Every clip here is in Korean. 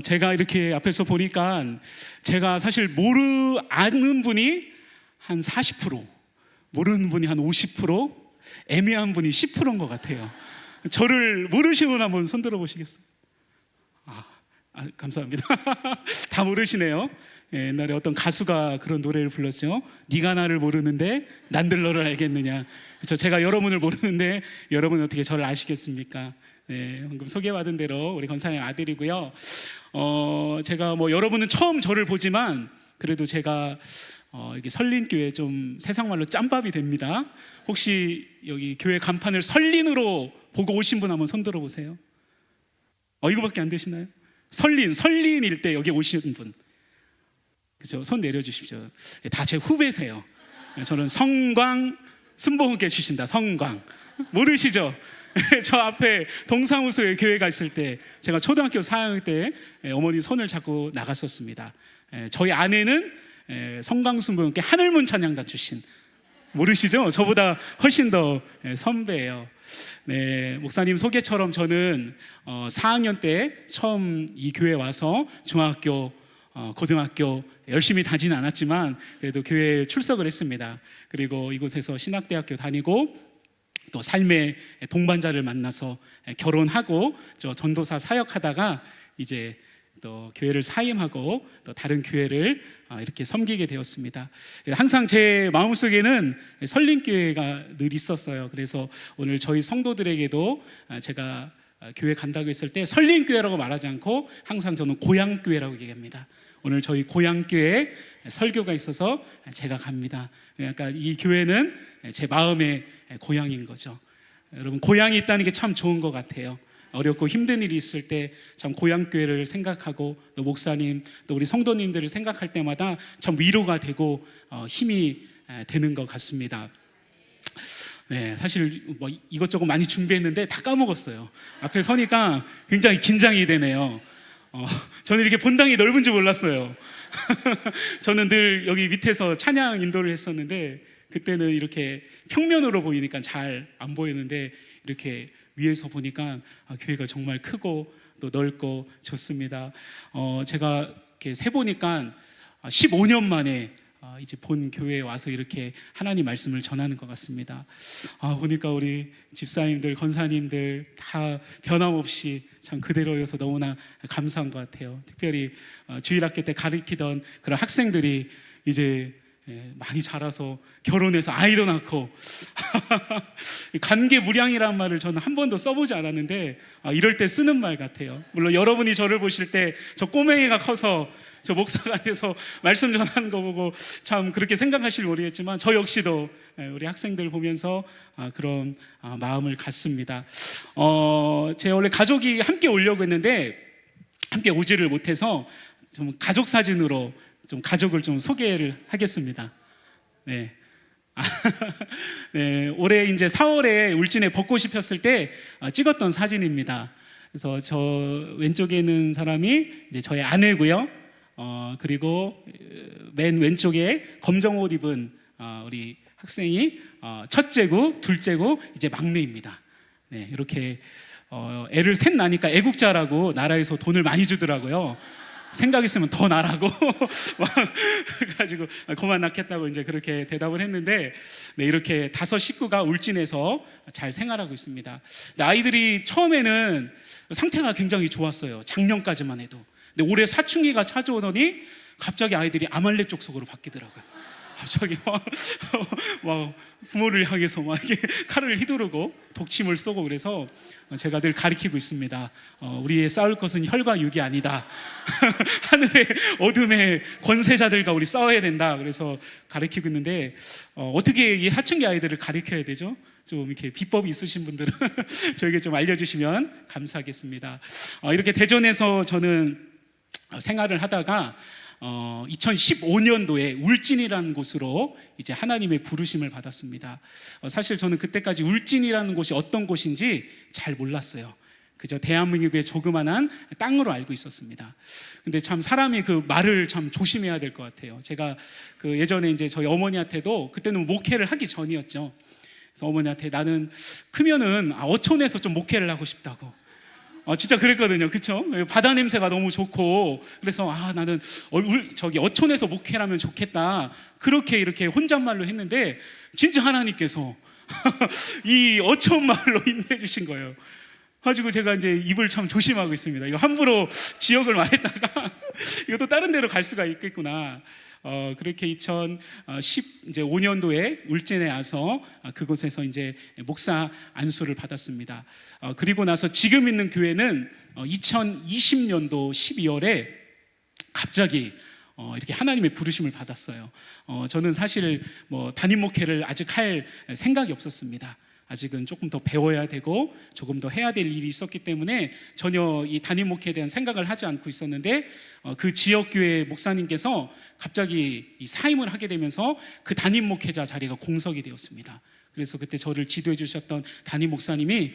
제가 이렇게 앞에서 보니까 제가 사실 아는 분이 한 40%, 모르는 분이 한 50%, 애매한 분이 10%인 것 같아요. 저를 모르시는 분 한번 손들어 보시겠어요? 감사합니다. 다 모르시네요. 옛날에 어떤 가수가 그런 노래를 불렀죠. 네가 나를 모르는데 난들 너를 알겠느냐. 그렇죠. 제가 여러분을 모르는데 여러분은 어떻게 저를 아시겠습니까? 방금 소개받은 대로 우리 권사님 아들이고요. 제가 여러분은 처음 저를 보지만 그래도 제가 이게 설린교회 좀 세상말로 짬밥이 됩니다. 혹시 여기 교회 간판을 설린으로 보고 오신 분 한번 손 들어보세요. 이거밖에 안 되시나요? 설린일 때 여기 오신 분, 그죠? 손 내려주십시오. 다 제 후배세요. 저는 성광 순복음께 주신다. 성광 모르시죠? 저 앞에 동사무소에 교회 갔을 때 제가 초등학교 4학년 때 어머니 손을 잡고 나갔었습니다. 저희 아내는 성광순복음께 하늘문 찬양단 출신. 모르시죠? 저보다 훨씬 더 선배예요. 목사님 소개처럼 저는 4학년 때 처음 이 교회에 와서 중학교, 고등학교 열심히 다니진 않았지만 그래도 교회에 출석을 했습니다. 그리고 이곳에서 신학대학교 다니고 또 삶의 동반자를 만나서 결혼하고 저 전도사 사역하다가 이제 또 교회를 사임하고 또 다른 교회를 이렇게 섬기게 되었습니다. 항상 제 마음속에는 설린교회가 늘 있었어요. 그래서 오늘 저희 성도들에게도 제가 교회 간다고 했을 때 설린교회라고 말하지 않고 항상 저는 고향교회라고 얘기합니다. 오늘 저희 고향교회에 설교가 있어서 제가 갑니다. 그러니까 이 교회는 제 마음의 고향인 거죠. 여러분, 고향이 있다는 게 참 좋은 것 같아요. 어렵고 힘든 일이 있을 때 참 고향교회를 생각하고 또 목사님 또 우리 성도님들을 생각할 때마다 참 위로가 되고 힘이 되는 것 같습니다. 사실 이것저것 많이 준비했는데 다 까먹었어요. 앞에 서니까 굉장히 긴장이 되네요. 저는 이렇게 본당이 넓은 줄 몰랐어요. 저는 늘 여기 밑에서 찬양 인도를 했었는데 그때는 이렇게 평면으로 보이니까 잘 안 보이는데 이렇게 위에서 보니까 교회가 정말 크고 또 넓고 좋습니다. 제가 이렇게 세보니까 15년 만에 이제 본 교회에 와서 이렇게 하나님 말씀을 전하는 것 같습니다. 보니까 우리 집사님들, 권사님들 다 변함없이 참 그대로여서 너무나 감사한 것 같아요. 특별히 주일학교 때 가르치던 그런 학생들이 이제 많이 자라서 결혼해서 아이도 낳고 관계무량이라는 말을 저는 한 번도 써보지 않았는데 이럴 때 쓰는 말 같아요. 물론 여러분이 저를 보실 때 저 꼬맹이가 커서 저 목사가 돼서 말씀 전하는 거 보고 참 그렇게 생각하실 모르겠지만 저 역시도 우리 학생들 보면서 그런 마음을 갖습니다. 제가 원래 가족이 함께 오려고 했는데 함께 오지를 못해서 좀 가족 사진으로 좀 가족을 좀 소개를 하겠습니다. 올해 이제 4월에 울진에 벚꽃이 폈을 때 찍었던 사진입니다. 그래서 저 왼쪽에 있는 사람이 이제 저희 아내고요. 그리고 맨 왼쪽에 검정 옷 입은 우리 학생이 첫째고 둘째고 이제 막내입니다. 이렇게 애를 셋 낳으니까 애국자라고 나라에서 돈을 많이 주더라고요. 생각 있으면 더 나라고 그래가지고 그만 낳겠다고 이제 그렇게 대답을 했는데 이렇게 5 식구가 울진에서 잘 생활하고 있습니다. 근데 아이들이 처음에는 상태가 굉장히 좋았어요. 작년까지만 해도. 근데 올해 사춘기가 찾아오더니 갑자기 아이들이 아말렉 족속으로 바뀌더라고요. 갑자기 막 부모를 향해서 막 이렇게 칼을 휘두르고 독침을 쏘고 그래서 제가 늘 가르치고 있습니다. 우리의 싸울 것은 혈과 육이 아니다. 하늘의 어둠의 권세자들과 우리 싸워야 된다. 그래서 가르치고 있는데 어떻게 이 사춘기 아이들을 가르쳐야 되죠? 좀 이렇게 비법이 있으신 분들은 저에게 좀 알려주시면 감사하겠습니다. 이렇게 대전에서 저는 생활을 하다가 2015년도에 울진이라는 곳으로 이제 하나님의 부르심을 받았습니다. 사실 저는 그때까지 울진이라는 곳이 어떤 곳인지 잘 몰랐어요. 그저 대한민국의 조그만한 땅으로 알고 있었습니다. 근데 참 사람이 그 말을 참 조심해야 될 것 같아요. 제가 그 예전에 이제 저희 어머니한테도 그때는 목회를 하기 전이었죠. 그래서 어머니한테 나는 크면은 어촌에서 좀 목회를 하고 싶다고. 진짜 그랬거든요. 그쵸? 바다 냄새가 너무 좋고, 그래서 나는 저기 어촌에서 목회라면 좋겠다. 그렇게 이렇게 혼잣말로 했는데, 진짜 하나님께서 이 어촌 말로 인도해 주신 거예요. 가지고 제가 이제 입을 참 조심하고 있습니다. 이거 함부로 지역을 말했다가 이것도 다른 데로 갈 수가 있겠구나. 그렇게 2015년도에 울진에 와서 그곳에서 이제 목사 안수를 받았습니다. 그리고 나서 지금 있는 교회는 2020년도 12월에 갑자기 이렇게 하나님의 부르심을 받았어요. 저는 사실 뭐 담임 목회를 아직 할 생각이 없었습니다. 아직은 조금 더 배워야 되고 조금 더 해야 될 일이 있었기 때문에 전혀 이 담임 목회에 대한 생각을 하지 않고 있었는데, 그 지역교회 목사님께서 갑자기 이 사임을 하게 되면서 그 담임 목회자 자리가 공석이 되었습니다. 그래서 그때 저를 지도해 주셨던 담임 목사님이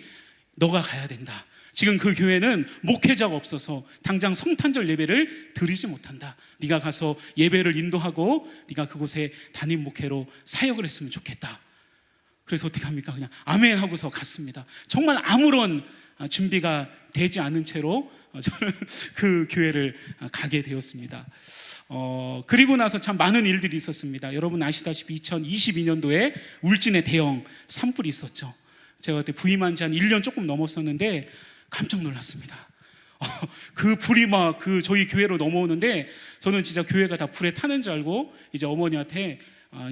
너가 가야 된다. 지금 그 교회는 목회자가 없어서 당장 성탄절 예배를 드리지 못한다. 네가 가서 예배를 인도하고 네가 그곳에 담임 목회로 사역을 했으면 좋겠다. 그래서 어떻게 합니까? 그냥 아멘 하고서 갔습니다. 정말 아무런 준비가 되지 않은 채로 저는 그 교회를 가게 되었습니다. 그리고 나서 참 많은 일들이 있었습니다. 여러분 아시다시피 2022년도에 울진에 대형 산불이 있었죠. 제가 그때 부임한 지 한 1년 조금 넘었었는데 깜짝 놀랐습니다. 그 불이 막 저희 교회로 넘어오는데 저는 진짜 교회가 다 불에 타는 줄 알고 이제 어머니한테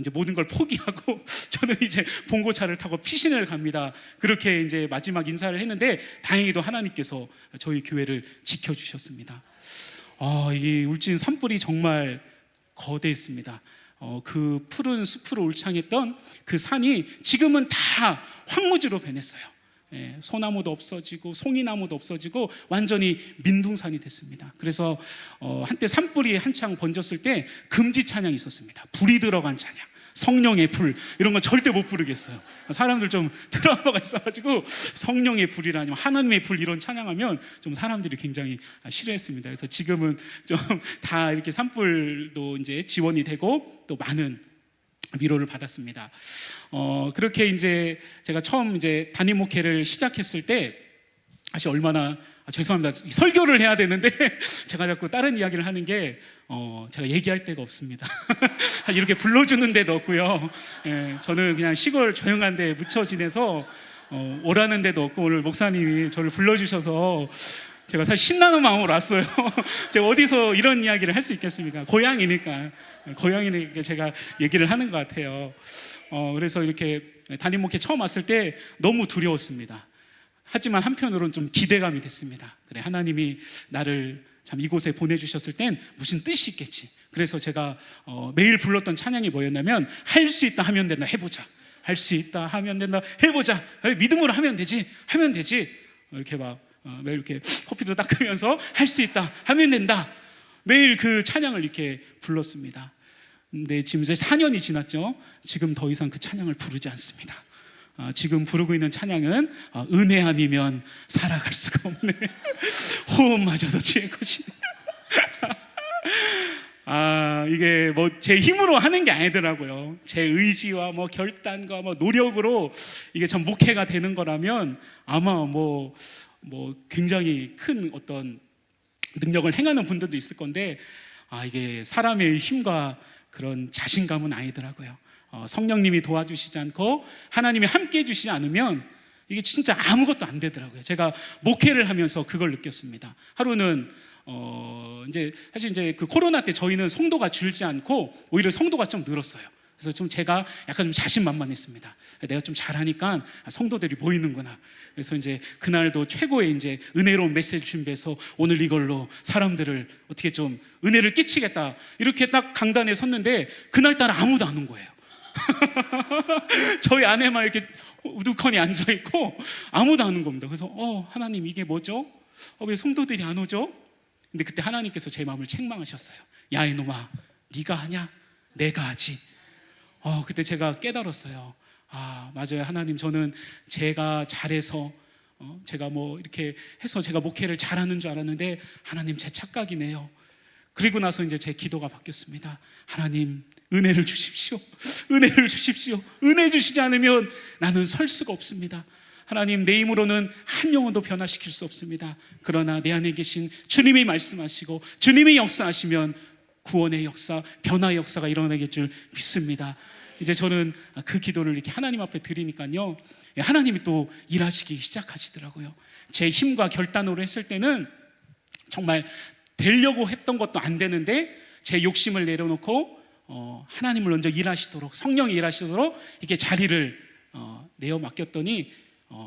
이제 모든 걸 포기하고 저는 이제 봉고차를 타고 피신을 갑니다. 그렇게 이제 마지막 인사를 했는데 다행히도 하나님께서 저희 교회를 지켜주셨습니다. 이 울진 산불이 정말 거대했습니다. 그 푸른 숲으로 울창했던 그 산이 지금은 다 황무지로 변했어요. 소나무도 없어지고 송이나무도 없어지고 완전히 민둥산이 됐습니다. 그래서 한때 산불이 한창 번졌을 때 금지 찬양이 있었습니다. 불이 들어간 찬양, 성령의 불, 이런 건 절대 못 부르겠어요. 사람들 좀 트라우마가 있어가지고 성령의 불이라니 하나님의 불 이런 찬양하면 좀 사람들이 굉장히 싫어했습니다. 그래서 지금은 좀 다 이렇게 산불도 이제 지원이 되고 또 많은 위로를 받았습니다. 그렇게 이제 제가 처음 이제 담임 목회를 시작했을 때 사실 얼마나 죄송합니다. 설교를 해야 되는데 제가 자꾸 다른 이야기를 하는 게 제가 얘기할 데가 없습니다. 이렇게 불러주는 데도 없고요. 저는 그냥 시골 조용한 데 묻혀 지내서 오라는 데도 없고 오늘 목사님이 저를 불러주셔서 제가 사실 신나는 마음으로 왔어요. 제가 어디서 이런 이야기를 할 수 있겠습니까? 고향이니까 제가 얘기를 하는 것 같아요. 그래서 이렇게 담임 목회 처음 왔을 때 너무 두려웠습니다. 하지만 한편으로는 좀 기대감이 됐습니다. 그래, 하나님이 나를 참 이곳에 보내주셨을 땐 무슨 뜻이 있겠지. 그래서 제가 매일 불렀던 찬양이 뭐였냐면 할 수 있다 하면 된다 해보자. 할 수 있다 하면 된다 해보자. 믿음으로 하면 되지 이렇게 막 매일 이렇게 커피도 닦으면서 할 수 있다 하면 된다 매일 그 찬양을 이렇게 불렀습니다. 근데 지금 이제 4년이 지났죠. 지금 더 이상 그 찬양을 부르지 않습니다. 지금 부르고 있는 찬양은 은혜 아니면 살아갈 수가 없네. 호흡마저도 지을 것이네. 이게 뭐 제 힘으로 하는 게 아니더라고요. 제 의지와 뭐 결단과 뭐 노력으로 이게 참 목회가 되는 거라면 아마 뭐 굉장히 큰 어떤 능력을 행하는 분들도 있을 건데 이게 사람의 힘과 그런 자신감은 아니더라고요. 성령님이 도와주시지 않고 하나님이 함께 해주시지 않으면 이게 진짜 아무것도 안 되더라고요. 제가 목회를 하면서 그걸 느꼈습니다. 하루는 이제 사실 이제 그 코로나 때 저희는 성도가 줄지 않고 오히려 성도가 좀 늘었어요. 그래서 좀 제가 약간 좀 자신만만했습니다. 내가 좀 잘하니까 성도들이 모이는구나. 그래서 이제 그날도 최고의 이제 은혜로운 메시지 준비해서 오늘 이걸로 사람들을 어떻게 좀 은혜를 끼치겠다. 이렇게 딱 강단에 섰는데 그날따라 아무도 안 온 거예요. 저희 안에만 이렇게 우두커니 앉아 있고 아무도 안 온 겁니다. 그래서 하나님 이게 뭐죠? 왜 성도들이 안 오죠? 근데 그때 하나님께서 제 마음을 책망하셨어요. 야 이놈아, 네가 하냐? 내가 하지. 그때 제가 깨달았어요. 맞아요. 하나님, 저는 제가 잘해서 제가 뭐 이렇게 해서 제가 목회를 잘하는 줄 알았는데 하나님 제 착각이네요. 그리고 나서 이제 제 기도가 바뀌었습니다. 하나님, 은혜를 주십시오. 은혜를 주십시오. 은혜 주시지 않으면 나는 설 수가 없습니다. 하나님, 내 힘으로는 한 영혼도 변화시킬 수 없습니다. 그러나 내 안에 계신 주님이 말씀하시고 주님이 역사하시면 구원의 역사, 변화의 역사가 일어나게 줄 믿습니다. 이제 저는 그 기도를 이렇게 하나님 앞에 드리니까요, 하나님이 또 일하시기 시작하시더라고요. 제 힘과 결단으로 했을 때는 정말 되려고 했던 것도 안 되는데 제 욕심을 내려놓고 하나님을 먼저 일하시도록, 성령이 일하시도록 이렇게 자리를 내어 맡겼더니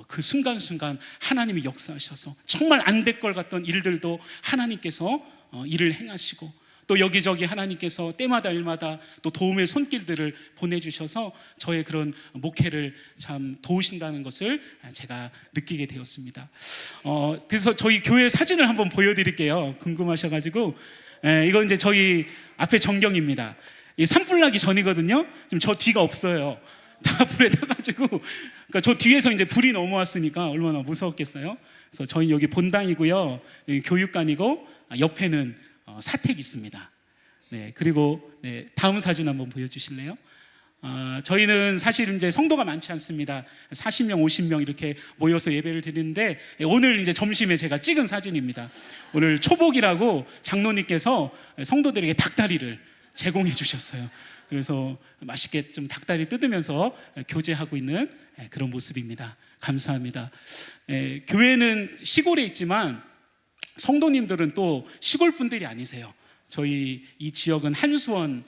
그 순간순간 하나님이 역사하셔서 정말 안 될 것 같던 일들도 하나님께서 일을 행하시고, 또 여기저기 하나님께서 때마다 일마다 또 도움의 손길들을 보내주셔서 저의 그런 목회를 참 도우신다는 것을 제가 느끼게 되었습니다. 그래서 저희 교회 사진을 한번 보여드릴게요. 궁금하셔가지고. 이건 이제 저희 앞에 전경입니다. 이 산불 나기 전이거든요. 지금 저 뒤가 없어요. 다 불에 타가지고, 그러니까 저 뒤에서 이제 불이 넘어왔으니까 얼마나 무서웠겠어요. 그래서 저희 여기 본당이고요, 교육관이고, 옆에는 사택이 있습니다. 네, 그리고 다음 사진 한번 보여주실래요? 저희는 사실 이제 성도가 많지 않습니다. 40명, 50명 이렇게 모여서 예배를 드리는데, 오늘 이제 점심에 제가 찍은 사진입니다. 오늘 초복이라고 장로님께서 성도들에게 닭다리를 제공해 주셨어요. 그래서 맛있게 좀 닭다리 뜯으면서 교제하고 있는 그런 모습입니다. 감사합니다. 교회는 시골에 있지만 성도님들은 또 시골 분들이 아니세요. 저희 이 지역은 한수원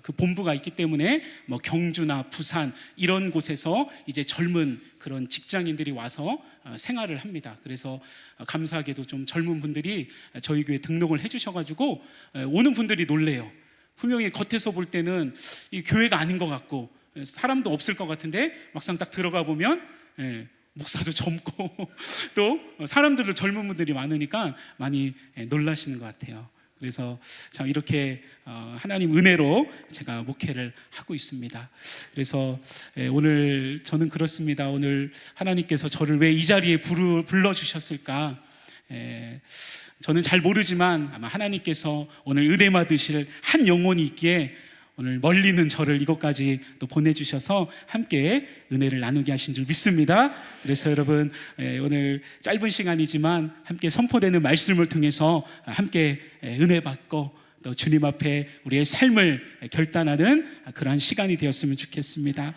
그 본부가 있기 때문에 뭐 경주나 부산 이런 곳에서 이제 젊은 그런 직장인들이 와서 생활을 합니다. 그래서 감사하게도 좀 젊은 분들이 저희 교회 등록을 해주셔가지고 오는 분들이 놀래요. 분명히 겉에서 볼 때는 이 교회가 아닌 것 같고 사람도 없을 것 같은데 막상 딱 들어가 보면 목사도 젊고 또 사람들도 젊은 분들이 많으니까 많이 놀라시는 것 같아요. 그래서 참 이렇게 하나님 은혜로 제가 목회를 하고 있습니다. 그래서 오늘 저는 그렇습니다. 오늘 하나님께서 저를 왜 이 자리에 불러주셨을까? 저는 잘 모르지만 아마 하나님께서 오늘 은혜 받으실 한 영혼이 있기에 오늘 멀리 있는 저를 이곳까지 또 보내주셔서 함께 은혜를 나누게 하신 줄 믿습니다. 그래서 여러분, 오늘 짧은 시간이지만 함께 선포되는 말씀을 통해서 함께 은혜 받고 또 주님 앞에 우리의 삶을 결단하는 그러한 시간이 되었으면 좋겠습니다.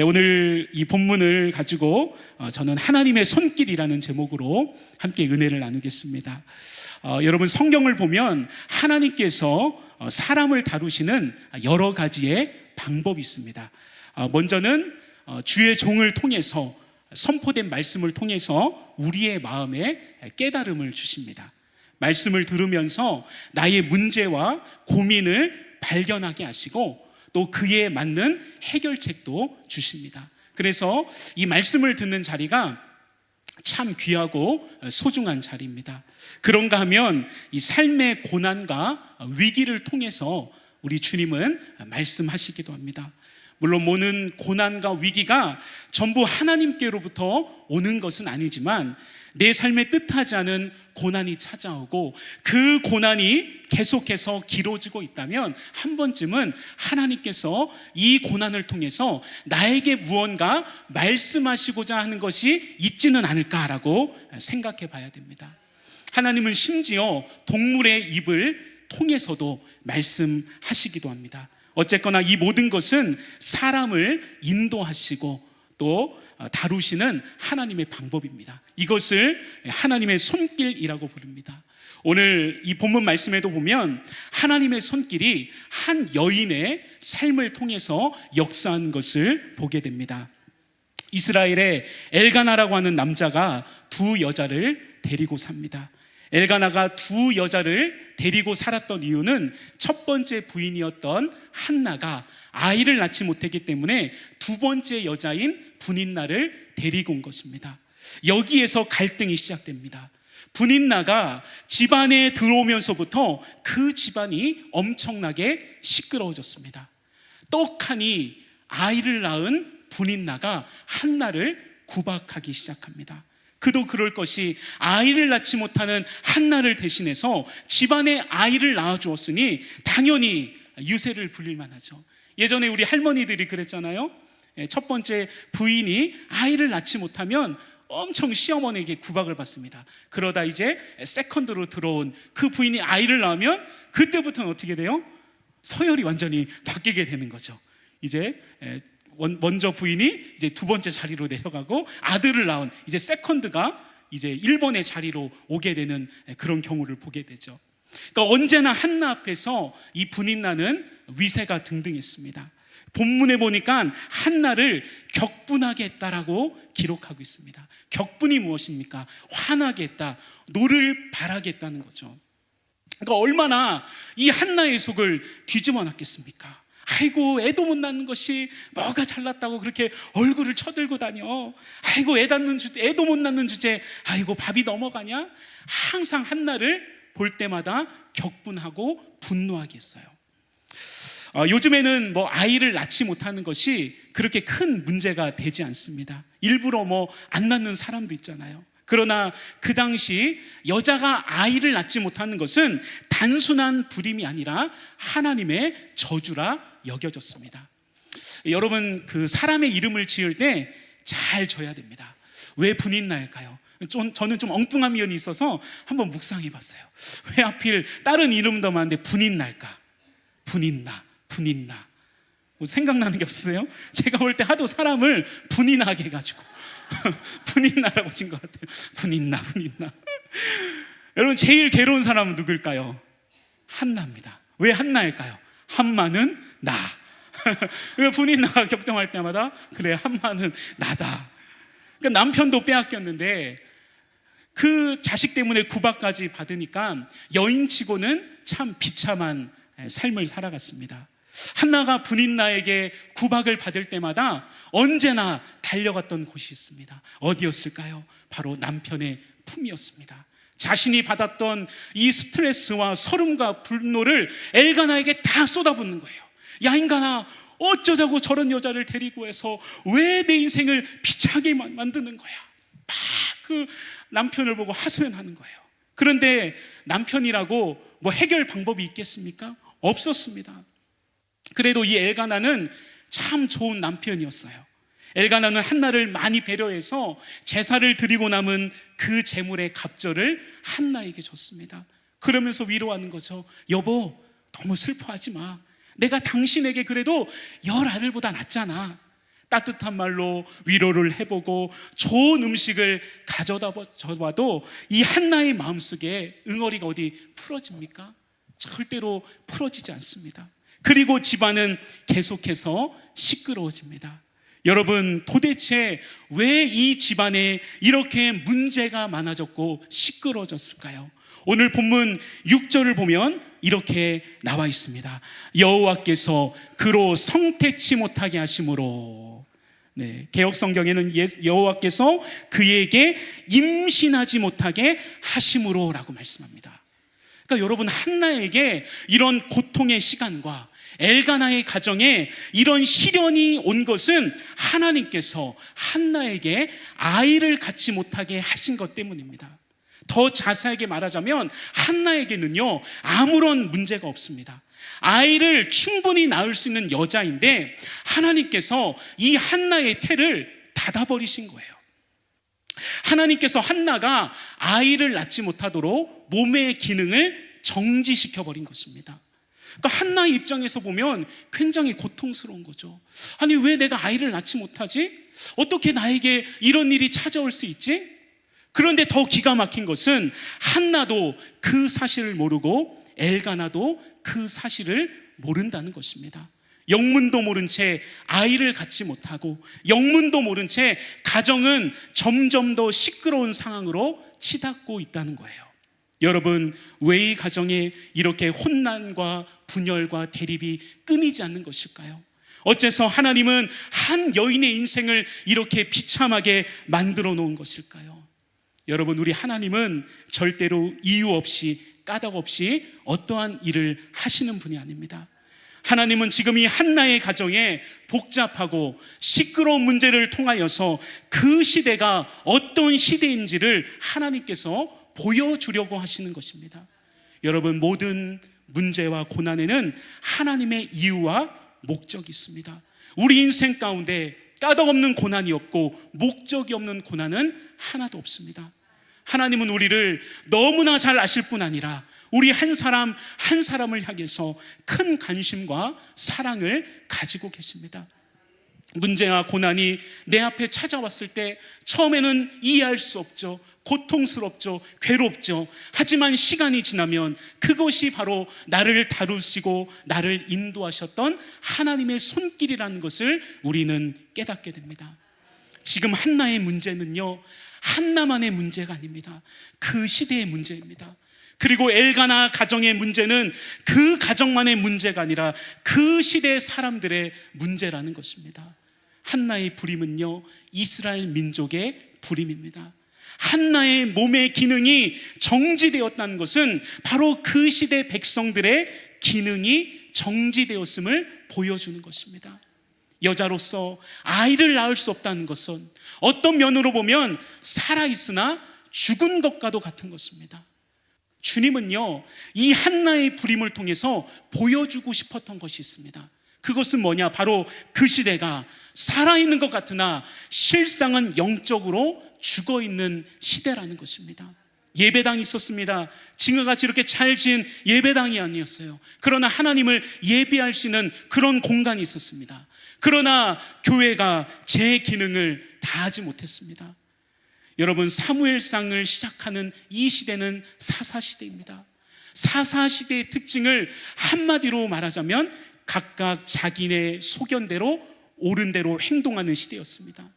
오늘 이 본문을 가지고 저는 하나님의 손길이라는 제목으로 함께 은혜를 나누겠습니다. 여러분, 성경을 보면 하나님께서 사람을 다루시는 여러 가지의 방법이 있습니다. 먼저는 주의 종을 통해서 선포된 말씀을 통해서 우리의 마음에 깨달음을 주십니다. 말씀을 들으면서 나의 문제와 고민을 발견하게 하시고 또 그에 맞는 해결책도 주십니다. 그래서 이 말씀을 듣는 자리가 참 귀하고 소중한 자리입니다. 그런가 하면 이 삶의 고난과 위기를 통해서 우리 주님은 말씀하시기도 합니다. 물론 모든 고난과 위기가 전부 하나님께로부터 오는 것은 아니지만 내 삶에 뜻하지 않은 고난이 찾아오고 그 고난이 계속해서 길어지고 있다면 한 번쯤은 하나님께서 이 고난을 통해서 나에게 무언가 말씀하시고자 하는 것이 있지는 않을까라고 생각해 봐야 됩니다. 하나님은 심지어 동물의 입을 통해서도 말씀하시기도 합니다. 어쨌거나 이 모든 것은 사람을 인도하시고 또 다루시는 하나님의 방법입니다. 이것을 하나님의 손길이라고 부릅니다. 오늘 이 본문 말씀에도 보면 하나님의 손길이 한 여인의 삶을 통해서 역사한 것을 보게 됩니다. 이스라엘에 엘가나라고 하는 남자가 두 여자를 데리고 삽니다. 엘가나가 두 여자를 데리고 살았던 이유는 첫 번째 부인이었던 한나가 아이를 낳지 못했기 때문에 두 번째 여자인 분인나를 데리고 온 것입니다. 여기에서 갈등이 시작됩니다. 분인나가 집안에 들어오면서부터 그 집안이 엄청나게 시끄러워졌습니다. 떡하니 아이를 낳은 분인나가 한나를 구박하기 시작합니다. 그도 그럴 것이 아이를 낳지 못하는 한나를 대신해서 집안에 아이를 낳아주었으니 당연히 유세를 부릴 만하죠. 예전에 우리 할머니들이 그랬잖아요. 첫 번째 부인이 아이를 낳지 못하면 엄청 시어머니에게 구박을 받습니다. 그러다 이제 세컨드로 들어온 그 부인이 아이를 낳으면 그때부터는 어떻게 돼요? 서열이 완전히 바뀌게 되는 거죠. 이제 먼저 부인이 이제 두 번째 자리로 내려가고 아들을 낳은 이제 세컨드가 이제 1번의 자리로 오게 되는 그런 경우를 보게 되죠. 그러니까 언제나 한나 앞에서 이 분인나는 위세가 등등했습니다. 본문에 보니까 한나를 격분하게 했다라고 기록하고 있습니다. 격분이 무엇입니까? 화나게 했다, 노를 바라게 했다는 거죠. 그러니까 얼마나 이 한나의 속을 뒤집어 놨겠습니까? 아이고, 애도 못 낳는 것이 뭐가 잘났다고 그렇게 얼굴을 쳐들고 다녀. 아이고, 애도 못 낳는 주제, 아이고, 밥이 넘어가냐? 항상 한나를 볼 때마다 격분하고 분노하게 했어요. 요즘에는 뭐 아이를 낳지 못하는 것이 그렇게 큰 문제가 되지 않습니다. 일부러 뭐 안 낳는 사람도 있잖아요. 그러나 그 당시 여자가 아이를 낳지 못하는 것은 단순한 불임이 아니라 하나님의 저주라 여겨졌습니다. 여러분, 그 사람의 이름을 지을 때 잘 져야 됩니다. 왜 분인나일까요? 저는 좀 엉뚱한 면이 있어서 한번 묵상해 봤어요. 왜 하필 다른 이름도 많은데 분인날까? 분인나. 뭐 생각나는 게 없으세요? 제가 볼 때 하도 사람을 분인하게 해가지고 분인나라고 진 것 같아요. 분인나. 여러분, 제일 괴로운 사람은 누굴까요? 한나입니다. 왜 한나일까요? 한마는 나. 분인나가 격동할 때마다 그래, 한마는 나다. 그러니까 남편도 빼앗겼는데 그 자식 때문에 구박까지 받으니까 여인치고는 참 비참한 삶을 살아갔습니다. 한나가 분인나에게 구박을 받을 때마다 언제나 달려갔던 곳이 있습니다. 어디였을까요? 바로 남편의 품이었습니다. 자신이 받았던 이 스트레스와 서름과 분노를 엘가나에게 다 쏟아붓는 거예요. 야, 인간아, 어쩌자고 저런 여자를 데리고 해서 왜 내 인생을 비참하게 만드는 거야? 막 그 남편을 보고 하소연하는 거예요. 그런데 남편이라고 뭐 해결 방법이 있겠습니까? 없었습니다. 그래도 이 엘가나는 참 좋은 남편이었어요. 엘가나는 한나를 많이 배려해서 제사를 드리고 남은 그 제물의 갑절을 한나에게 줬습니다. 그러면서 위로하는 거죠. 여보, 너무 슬퍼하지 마. 내가 당신에게 그래도 10아들보다 낫잖아. 따뜻한 말로 위로를 해보고 좋은 음식을 가져다 줘봐도 이 한나의 마음속에 응어리가 어디 풀어집니까? 절대로 풀어지지 않습니다. 그리고 집안은 계속해서 시끄러워집니다. 여러분, 도대체 왜 이 집안에 이렇게 문제가 많아졌고 시끄러워졌을까요? 오늘 본문 6절을 보면 이렇게 나와 있습니다. 여호와께서 그로 성태치 못하게 하심으로. 개역 성경에는 여호와께서 그에게 임신하지 못하게 하심으로라고 말씀합니다. 그러니까 여러분, 한나에게 이런 고통의 시간과 엘가나의 가정에 이런 시련이 온 것은 하나님께서 한나에게 아이를 갖지 못하게 하신 것 때문입니다. 더 자세하게 말하자면 한나에게는요, 아무런 문제가 없습니다. 아이를 충분히 낳을 수 있는 여자인데 하나님께서 이 한나의 태를 닫아버리신 거예요. 하나님께서 한나가 아이를 낳지 못하도록 몸의 기능을 정지시켜버린 것입니다. 그러니까 한나의 입장에서 보면 굉장히 고통스러운 거죠. 아니, 왜 내가 아이를 낳지 못하지? 어떻게 나에게 이런 일이 찾아올 수 있지? 그런데 더 기가 막힌 것은 한나도 그 사실을 모르고 엘가나도 그 사실을 모른다는 것입니다. 영문도 모른 채 아이를 갖지 못하고 영문도 모른 채 가정은 점점 더 시끄러운 상황으로 치닫고 있다는 거예요. 여러분, 왜 이 가정에 이렇게 혼란과 분열과 대립이 끊이지 않는 것일까요? 어째서 하나님은 한 여인의 인생을 이렇게 비참하게 만들어 놓은 것일까요? 여러분, 우리 하나님은 절대로 이유 없이 까닭 없이 어떠한 일을 하시는 분이 아닙니다. 하나님은 지금 이 한나의 가정에 복잡하고 시끄러운 문제를 통하여서 그 시대가 어떤 시대인지를 하나님께서 보여주려고 하시는 것입니다. 여러분, 모든 문제와 고난에는 하나님의 이유와 목적이 있습니다. 우리 인생 가운데 까닭없는 고난이 없고 목적이 없는 고난은 하나도 없습니다. 하나님은 우리를 너무나 잘 아실 뿐 아니라 우리 한 사람 한 사람을 향해서 큰 관심과 사랑을 가지고 계십니다. 문제와 고난이 내 앞에 찾아왔을 때 처음에는 이해할 수 없죠. 고통스럽죠. 괴롭죠. 하지만 시간이 지나면 그것이 바로 나를 다루시고 나를 인도하셨던 하나님의 손길이라는 것을 우리는 깨닫게 됩니다. 지금 한나의 문제는요, 한나만의 문제가 아닙니다. 그 시대의 문제입니다. 그리고 엘가나 가정의 문제는 그 가정만의 문제가 아니라 그 시대의 사람들의 문제라는 것입니다. 한나의 부림은요, 이스라엘 민족의 부림입니다. 한나의 몸의 기능이 정지되었다는 것은 바로 그 시대 백성들의 기능이 정지되었음을 보여주는 것입니다. 여자로서 아이를 낳을 수 없다는 것은 어떤 면으로 보면 살아있으나 죽은 것과도 같은 것입니다. 주님은요, 이 한나의 부림을 통해서 보여주고 싶었던 것이 있습니다. 그것은 뭐냐? 바로 그 시대가 살아있는 것 같으나 실상은 영적으로 죽어있는 시대라는 것입니다. 예배당이 있었습니다. 지금과 같이 이렇게 잘 지은 예배당이 아니었어요. 그러나 하나님을 예배할 수 있는 그런 공간이 있었습니다. 그러나 교회가 제 기능을 다하지 못했습니다. 여러분, 사무엘상을 시작하는 이 시대는 사사시대입니다. 사사시대의 특징을 한마디로 말하자면 각각 자기네 소견대로 옳은 대로 행동하는 시대였습니다.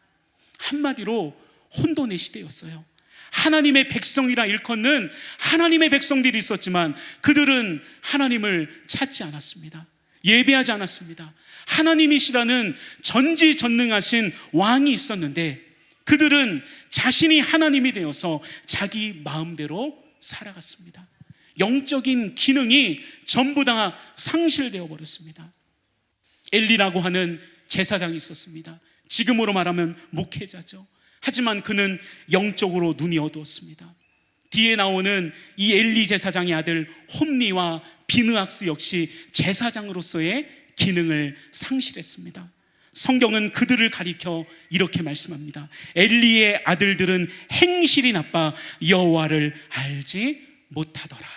한마디로 혼돈의 시대였어요. 하나님의 백성이라 일컫는 하나님의 백성들이 있었지만 그들은 하나님을 찾지 않았습니다. 예배하지 않았습니다. 하나님이시라는 전지전능하신 왕이 있었는데 그들은 자신이 하나님이 되어서 자기 마음대로 살아갔습니다. 영적인 기능이 전부 다 상실되어 버렸습니다. 엘리라고 하는 제사장이 있었습니다. 지금으로 말하면 목회자죠. 하지만 그는 영적으로 눈이 어두웠습니다. 뒤에 나오는 이 엘리 제사장의 아들 홈리와 비느악스 역시 제사장으로서의 기능을 상실했습니다. 성경은 그들을 가리켜 이렇게 말씀합니다. 엘리의 아들들은 행실이 나빠 여호와를 알지 못하더라.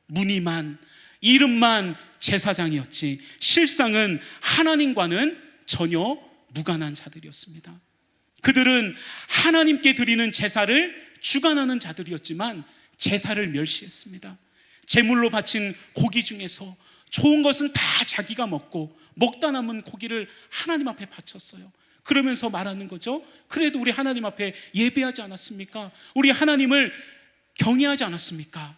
무늬만, 이름만 제사장이었지 실상은 하나님과는 전혀 무관한 자들이었습니다. 그들은 하나님께 드리는 제사를 주관하는 자들이었지만 제사를 멸시했습니다. 제물로 바친 고기 중에서 좋은 것은 다 자기가 먹고 먹다 남은 고기를 하나님 앞에 바쳤어요. 그러면서 말하는 거죠. 그래도 우리 하나님 앞에 예배하지 않았습니까? 우리 하나님을 경외하지 않았습니까?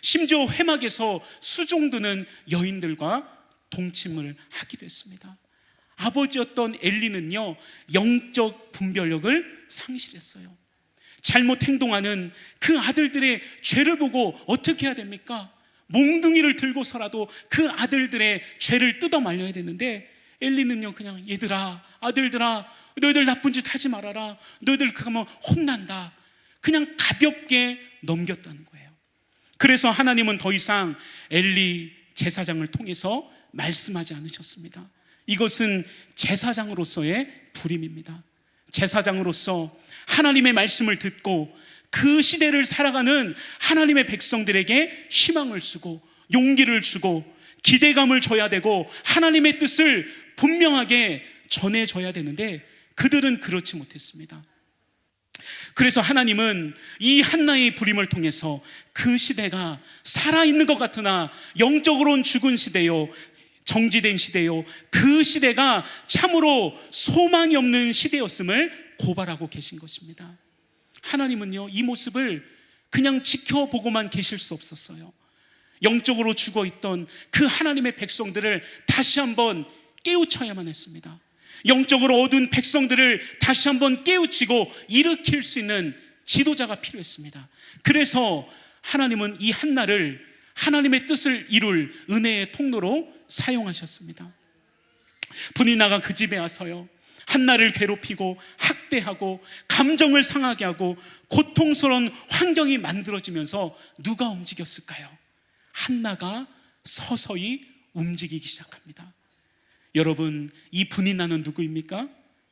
심지어 회막에서 수종드는 여인들과 동침을 하기도 했습니다. 아버지였던 엘리는요, 영적 분별력을 상실했어요. 잘못 행동하는 그 아들들의 죄를 보고 어떻게 해야 됩니까? 몽둥이를 들고서라도 그 아들들의 죄를 뜯어 말려야 되는데 엘리는요, 그냥 얘들아, 아들들아, 너희들 나쁜 짓 하지 말아라. 너희들 그거 하면 혼난다. 그냥 가볍게 넘겼다는 거예요. 그래서 하나님은 더 이상 엘리 제사장을 통해서 말씀하지 않으셨습니다. 이것은 제사장으로서의 부림입니다. 제사장으로서 하나님의 말씀을 듣고 그 시대를 살아가는 하나님의 백성들에게 희망을 주고 용기를 주고 기대감을 줘야 되고 하나님의 뜻을 분명하게 전해줘야 되는데 그들은 그렇지 못했습니다. 그래서 하나님은 이 한나의 부림을 통해서 그 시대가 살아있는 것 같으나 영적으로는 죽은 시대요, 정지된 시대요, 그 시대가 참으로 소망이 없는 시대였음을 고발하고 계신 것입니다. 하나님은요, 이 모습을 그냥 지켜보고만 계실 수 없었어요. 영적으로 죽어있던 그 하나님의 백성들을 다시 한번 깨우쳐야만 했습니다. 영적으로 어두운 백성들을 다시 한번 깨우치고 일으킬 수 있는 지도자가 필요했습니다. 그래서 하나님은 이 한나를 하나님의 뜻을 이룰 은혜의 통로로 사용하셨습니다. 분이나가 그 집에 와서요, 한나를 괴롭히고 학대하고 감정을 상하게 하고 고통스러운 환경이 만들어지면서 누가 움직였을까요? 한나가 서서히 움직이기 시작합니다. 여러분, 이 분인나는 누구입니까?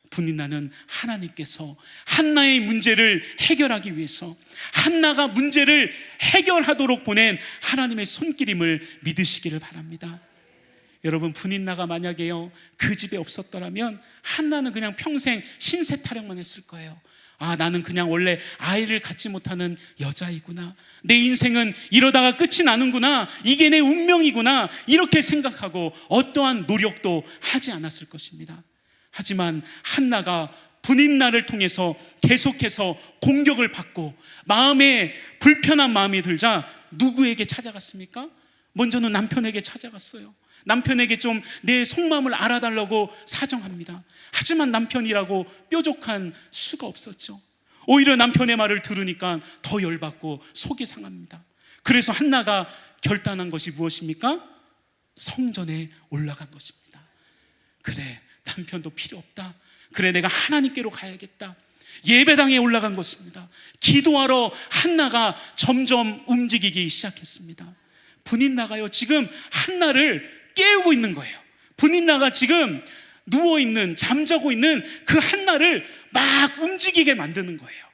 분인나는 하나님께서 한나의 문제를 해결하기 위해서 한나가 문제를 해결하도록 보낸 하나님의 손길임을 믿으시기를 바랍니다. 여러분, 분인나가 만약에요 그 집에 없었더라면 한나는 그냥 평생 신세 타령만 했을 거예요. 나는 그냥 원래 아이를 갖지 못하는 여자이구나, 내 인생은 이러다가 끝이 나는구나, 이게 내 운명이구나, 이렇게 생각하고 어떠한 노력도 하지 않았을 것입니다. 하지만 한나가 분인나를 통해서 계속해서 공격을 받고 마음에 불편한 마음이 들자 누구에게 찾아갔습니까? 먼저는 남편에게 찾아갔어요. 남편에게 좀 내 속마음을 알아달라고 사정합니다. 하지만 남편이라고 뾰족한 수가 없었죠. 오히려 남편의 말을 들으니까 더 열받고 속이 상합니다. 그래서 한나가 결단한 것이 무엇입니까? 성전에 올라간 것입니다. 그래, 남편도 필요 없다. 그래, 내가 하나님께로 가야겠다. 예배당에 올라간 것입니다. 기도하러 한나가 점점 움직이기 시작했습니다. 분인나가요 지금 한나를 깨우고 있는 거예요. 분인나가 지금 누워있는, 잠자고 있는 그 한나를 막 움직이게 만드는 거예요.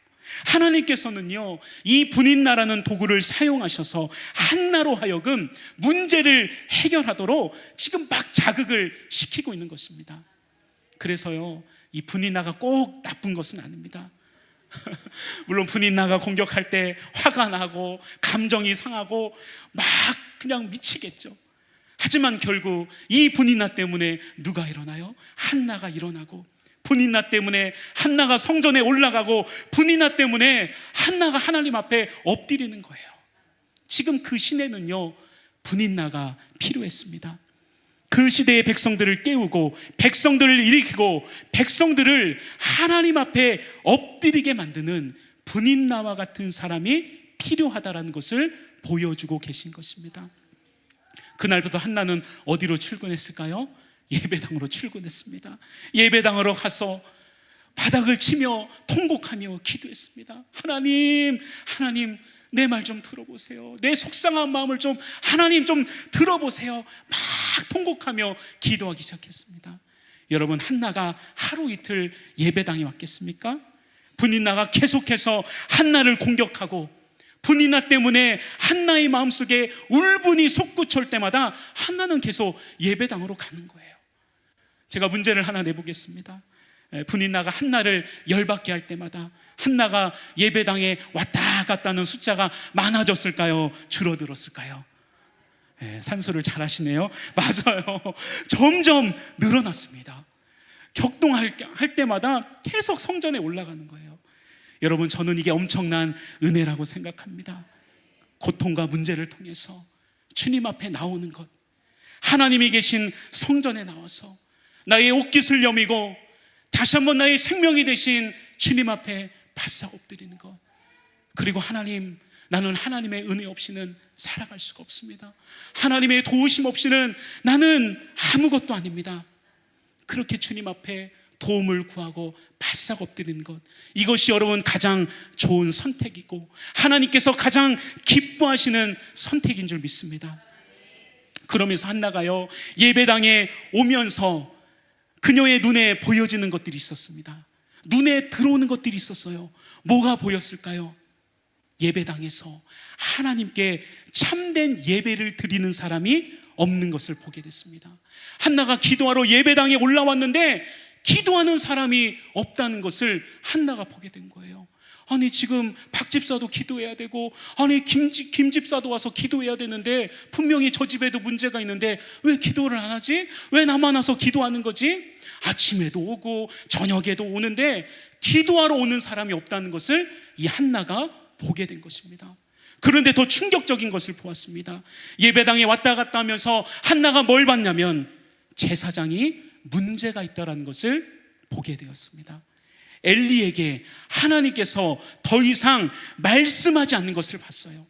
하나님께서는요 이 분인나라는 도구를 사용하셔서 한나로 하여금 문제를 해결하도록 지금 막 자극을 시키고 있는 것입니다. 그래서요 이 분인나가 꼭 나쁜 것은 아닙니다. 물론 분인나가 공격할 때 화가 나고 감정이 상하고 막 그냥 미치겠죠. 하지만 결국 이 분인나 때문에 누가 일어나요? 한나가 일어나고, 분인나 때문에 한나가 성전에 올라가고, 분인나 때문에 한나가 하나님 앞에 엎드리는 거예요. 지금 그 시대는요 분인나가 필요했습니다. 그 시대의 백성들을 깨우고 백성들을 일으키고 백성들을 하나님 앞에 엎드리게 만드는 분인나와 같은 사람이 필요하다라는 것을 보여주고 계신 것입니다. 그날부터 한나는 어디로 출근했을까요? 예배당으로 출근했습니다. 예배당으로 가서 바닥을 치며 통곡하며 기도했습니다. 하나님, 내 말 좀 들어보세요. 내 속상한 마음을 좀 하나님 좀 들어보세요. 막 통곡하며 기도하기 시작했습니다. 여러분, 한나가 하루 이틀 예배당에 왔겠습니까? 분인나가 계속해서 한나를 공격하고, 분인나 때문에 한나의 마음속에 울분이 솟구칠 때마다 한나는 계속 예배당으로 가는 거예요. 제가 문제를 하나 내보겠습니다. 분인나가 한나를 열받게 할 때마다 한나가 예배당에 왔다 갔다 하는 숫자가 많아졌을까요? 줄어들었을까요? 산수를 잘 하시네요. 맞아요. 점점 늘어났습니다. 격동할 때마다 계속 성전에 올라가는 거예요. 여러분, 저는 이게 엄청난 은혜라고 생각합니다. 고통과 문제를 통해서 주님 앞에 나오는 것, 하나님이 계신 성전에 나와서 나의 옷깃을 여미고 다시 한번 나의 생명이 되신 주님 앞에 바싹 엎드리는 것, 그리고 하나님, 나는 하나님의 은혜 없이는 살아갈 수가 없습니다. 하나님의 도우심 없이는 나는 아무것도 아닙니다. 그렇게 주님 앞에 도움을 구하고 바싹 엎드리는 것, 이것이 여러분 가장 좋은 선택이고 하나님께서 가장 기뻐하시는 선택인 줄 믿습니다. 그러면서 한나가요 예배당에 오면서 그녀의 눈에 보여지는 것들이 있었습니다. 눈에 들어오는 것들이 있었어요. 뭐가 보였을까요? 예배당에서 하나님께 참된 예배를 드리는 사람이 없는 것을 보게 됐습니다. 한나가 기도하러 예배당에 올라왔는데 기도하는 사람이 없다는 것을 한나가 보게 된 거예요. 아니, 지금 박 집사도 기도해야 되고, 아니 김 집사도 와서 기도해야 되는데, 분명히 저 집에도 문제가 있는데 왜 기도를 안 하지? 왜 나만 와서 기도하는 거지? 아침에도 오고 저녁에도 오는데 기도하러 오는 사람이 없다는 것을 이 한나가 보게 된 것입니다. 그런데 더 충격적인 것을 보았습니다. 예배당에 왔다 갔다 하면서 한나가 뭘 봤냐면 제사장이 문제가 있다는 것을 보게 되었습니다. 엘리에게 하나님께서 더 이상 말씀하지 않는 것을 봤어요.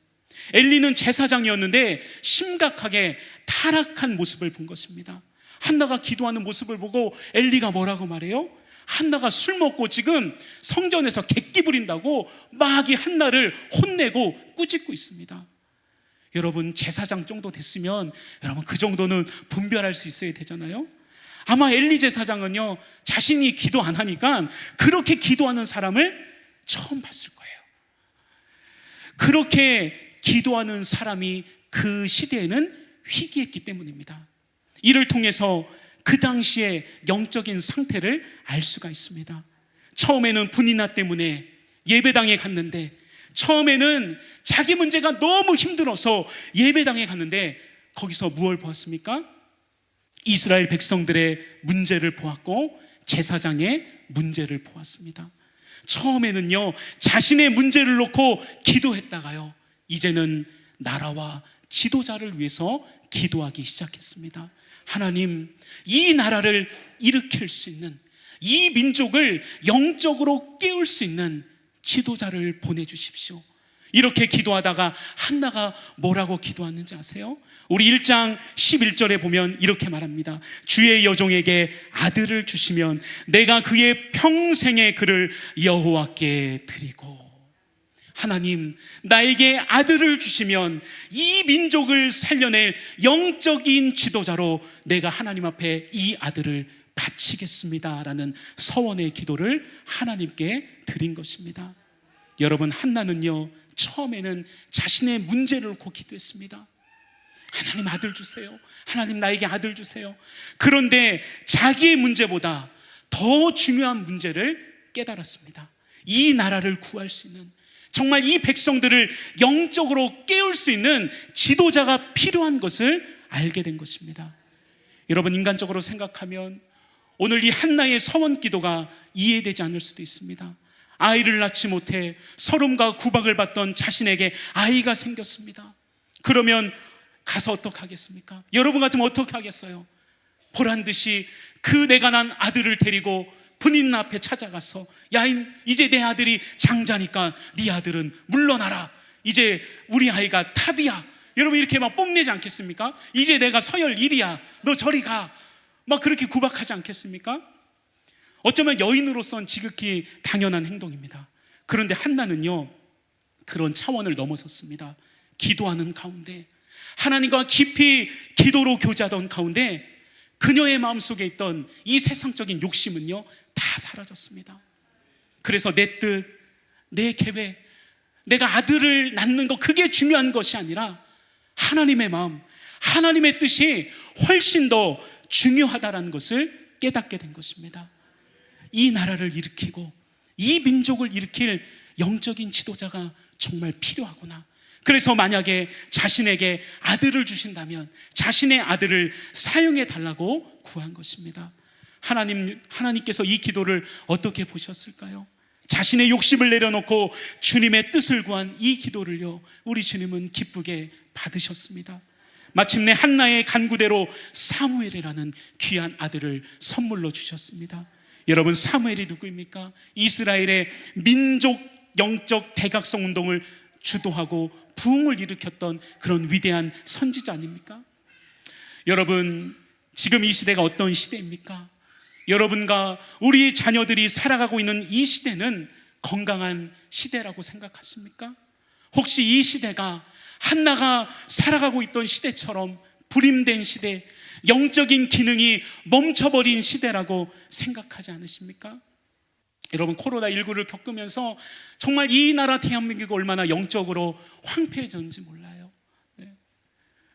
엘리는 제사장이었는데 심각하게 타락한 모습을 본 것입니다. 한나가 기도하는 모습을 보고 엘리가 뭐라고 말해요? 한나가 술 먹고 지금 성전에서 객기 부린다고 막 이 한나를 혼내고 꾸짖고 있습니다. 여러분, 제사장 정도 됐으면 여러분 그 정도는 분별할 수 있어야 되잖아요. 아마 엘리 제사장은요, 자신이 기도 안 하니까 그렇게 기도하는 사람을 처음 봤을 거예요. 그렇게 기도하는 사람이 그 시대에는 희귀했기 때문입니다. 이를 통해서 그 당시의 영적인 상태를 알 수가 있습니다. 처음에는 분이나 때문에 예배당에 갔는데, 처음에는 자기 문제가 너무 힘들어서 예배당에 갔는데 거기서 무엇을 보았습니까? 이스라엘 백성들의 문제를 보았고 제사장의 문제를 보았습니다. 처음에는요, 자신의 문제를 놓고 기도했다가요, 이제는 나라와 지도자를 위해서 기도하기 시작했습니다. 하나님, 이 나라를 일으킬 수 있는, 이 민족을 영적으로 깨울 수 있는 지도자를 보내주십시오. 이렇게 기도하다가 한나가 뭐라고 기도하는지 아세요? 우리 1장 11절에 보면 이렇게 말합니다. 주의 여종에게 아들을 주시면 내가 그의 평생의 그를 여호와께 드리고. 하나님, 나에게 아들을 주시면 이 민족을 살려낼 영적인 지도자로 내가 하나님 앞에 이 아들을 바치겠습니다 라는 서원의 기도를 하나님께 드린 것입니다. 여러분, 한나는요, 처음에는 자신의 문제를 놓고 기도했습니다. 하나님, 아들 주세요. 하나님, 나에게 아들 주세요. 그런데 자기의 문제보다 더 중요한 문제를 깨달았습니다. 이 나라를 구할 수 있는, 정말 이 백성들을 영적으로 깨울 수 있는 지도자가 필요한 것을 알게 된 것입니다. 여러분, 인간적으로 생각하면 오늘 이 한나의 서원 기도가 이해되지 않을 수도 있습니다. 아이를 낳지 못해 서름과 구박을 받던 자신에게 아이가 생겼습니다. 그러면 가서 어떻게 하겠습니까? 여러분 같으면 어떻게 하겠어요? 보란 듯이 그 내가 난 아들을 데리고 분인 앞에 찾아가서, 야, 이제 내 아들이 장자니까 네 아들은 물러나라. 이제 우리 아이가 탑이야. 여러분, 이렇게 막 뽐내지 않겠습니까? 이제 내가 서열 1위야. 너 저리 가. 막 그렇게 구박하지 않겠습니까? 어쩌면 여인으로서는 지극히 당연한 행동입니다. 그런데 한나는요, 그런 차원을 넘어섰습니다. 기도하는 가운데, 하나님과 깊이 기도로 교제하던 가운데 그녀의 마음속에 있던 이 세상적인 욕심은요, 다 사라졌습니다. 그래서 내 뜻, 내 계획, 내가 아들을 낳는 것, 그게 중요한 것이 아니라 하나님의 마음, 하나님의 뜻이 훨씬 더 중요하다는 것을 깨닫게 된 것입니다. 이 나라를 일으키고 이 민족을 일으킬 영적인 지도자가 정말 필요하구나. 그래서 만약에 자신에게 아들을 주신다면 자신의 아들을 사용해 달라고 구한 것입니다. 하나님께서 이 기도를 어떻게 보셨을까요? 자신의 욕심을 내려놓고 주님의 뜻을 구한 이 기도를요, 우리 주님은 기쁘게 받으셨습니다. 마침내 한나의 간구대로 사무엘이라는 귀한 아들을 선물로 주셨습니다. 여러분, 사무엘이 누구입니까? 이스라엘의 민족 영적 대각성 운동을 주도하고 부흥을 일으켰던 그런 위대한 선지자 아닙니까? 여러분, 지금 이 시대가 어떤 시대입니까? 여러분과 우리 자녀들이 살아가고 있는 이 시대는 건강한 시대라고 생각하십니까? 혹시 이 시대가 한나가 살아가고 있던 시대처럼 불임된 시대, 영적인 기능이 멈춰버린 시대라고 생각하지 않으십니까? 여러분, 코로나19를 겪으면서 정말 이 나라 대한민국이 얼마나 영적으로 황폐해졌는지 몰라요.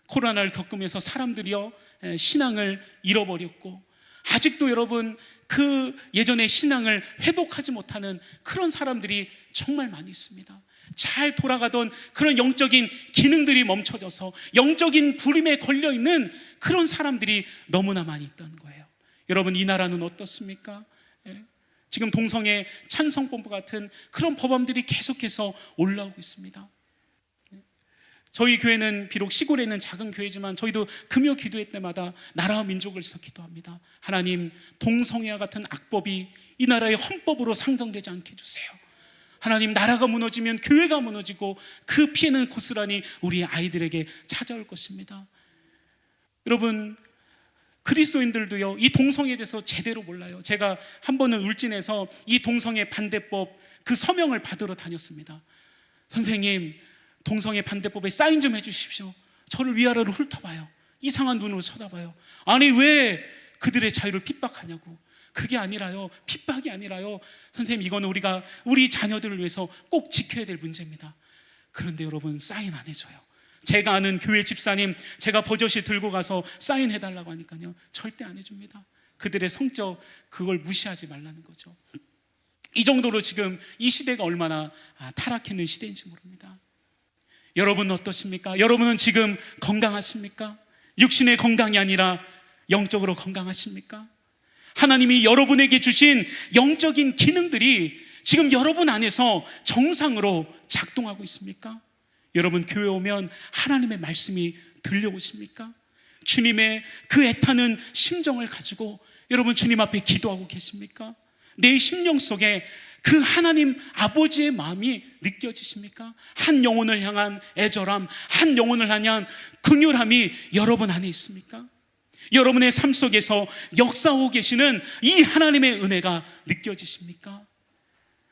코로나를 겪으면서 사람들이요, 신앙을 잃어버렸고, 아직도 여러분 그 예전의 신앙을 회복하지 못하는 그런 사람들이 정말 많이 있습니다. 잘 돌아가던 그런 영적인 기능들이 멈춰져서 영적인 불임에 걸려있는 그런 사람들이 너무나 많이 있다는 거예요. 여러분, 이 나라는 어떻습니까? 지금 동성애 찬성법과 같은 그런 법안들이 계속해서 올라오고 있습니다. 저희 교회는 비록 시골에 있는 작은 교회지만 저희도 금요 기도회 때마다 나라와 민족을 위해서 기도합니다. 하나님, 동성애와 같은 악법이 이 나라의 헌법으로 상정되지 않게 해주세요. 하나님, 나라가 무너지면 교회가 무너지고 그 피해는 고스란히 우리 아이들에게 찾아올 것입니다. 여러분, 그리스도인들도요, 이 동성애에 대해서 제대로 몰라요. 제가 한 번은 울진에서 이 동성애 반대법 그 서명을 받으러 다녔습니다. 선생님, 동성애 반대법에 사인 좀 해주십시오. 저를 위아래로 훑어봐요. 이상한 눈으로 쳐다봐요. 아니, 왜 그들의 자유를 핍박하냐고. 그게 아니라요, 핍박이 아니라요, 선생님 이거는 우리 자녀들을 위해서 꼭 지켜야 될 문제입니다. 그런데 여러분 사인 안 해줘요. 제가 아는 교회 집사님, 제가 버젓이 들고 가서 사인해달라고 하니까요, 절대 안 해줍니다. 그들의 성적 그걸 무시하지 말라는 거죠. 이 정도로 지금 이 시대가 얼마나 타락했는 시대인지 모릅니다. 여러분 어떠십니까? 여러분은 지금 건강하십니까? 육신의 건강이 아니라 영적으로 건강하십니까? 하나님이 여러분에게 주신 영적인 기능들이 지금 여러분 안에서 정상으로 작동하고 있습니까? 여러분 교회 오면 하나님의 말씀이 들려오십니까? 주님의 그 애타는 심정을 가지고 여러분 주님 앞에 기도하고 계십니까? 내 심령 속에 그 하나님 아버지의 마음이 느껴지십니까? 한 영혼을 향한 애절함, 한 영혼을 향한 긍휼함이 여러분 안에 있습니까? 여러분의 삶 속에서 역사하고 계시는 이 하나님의 은혜가 느껴지십니까?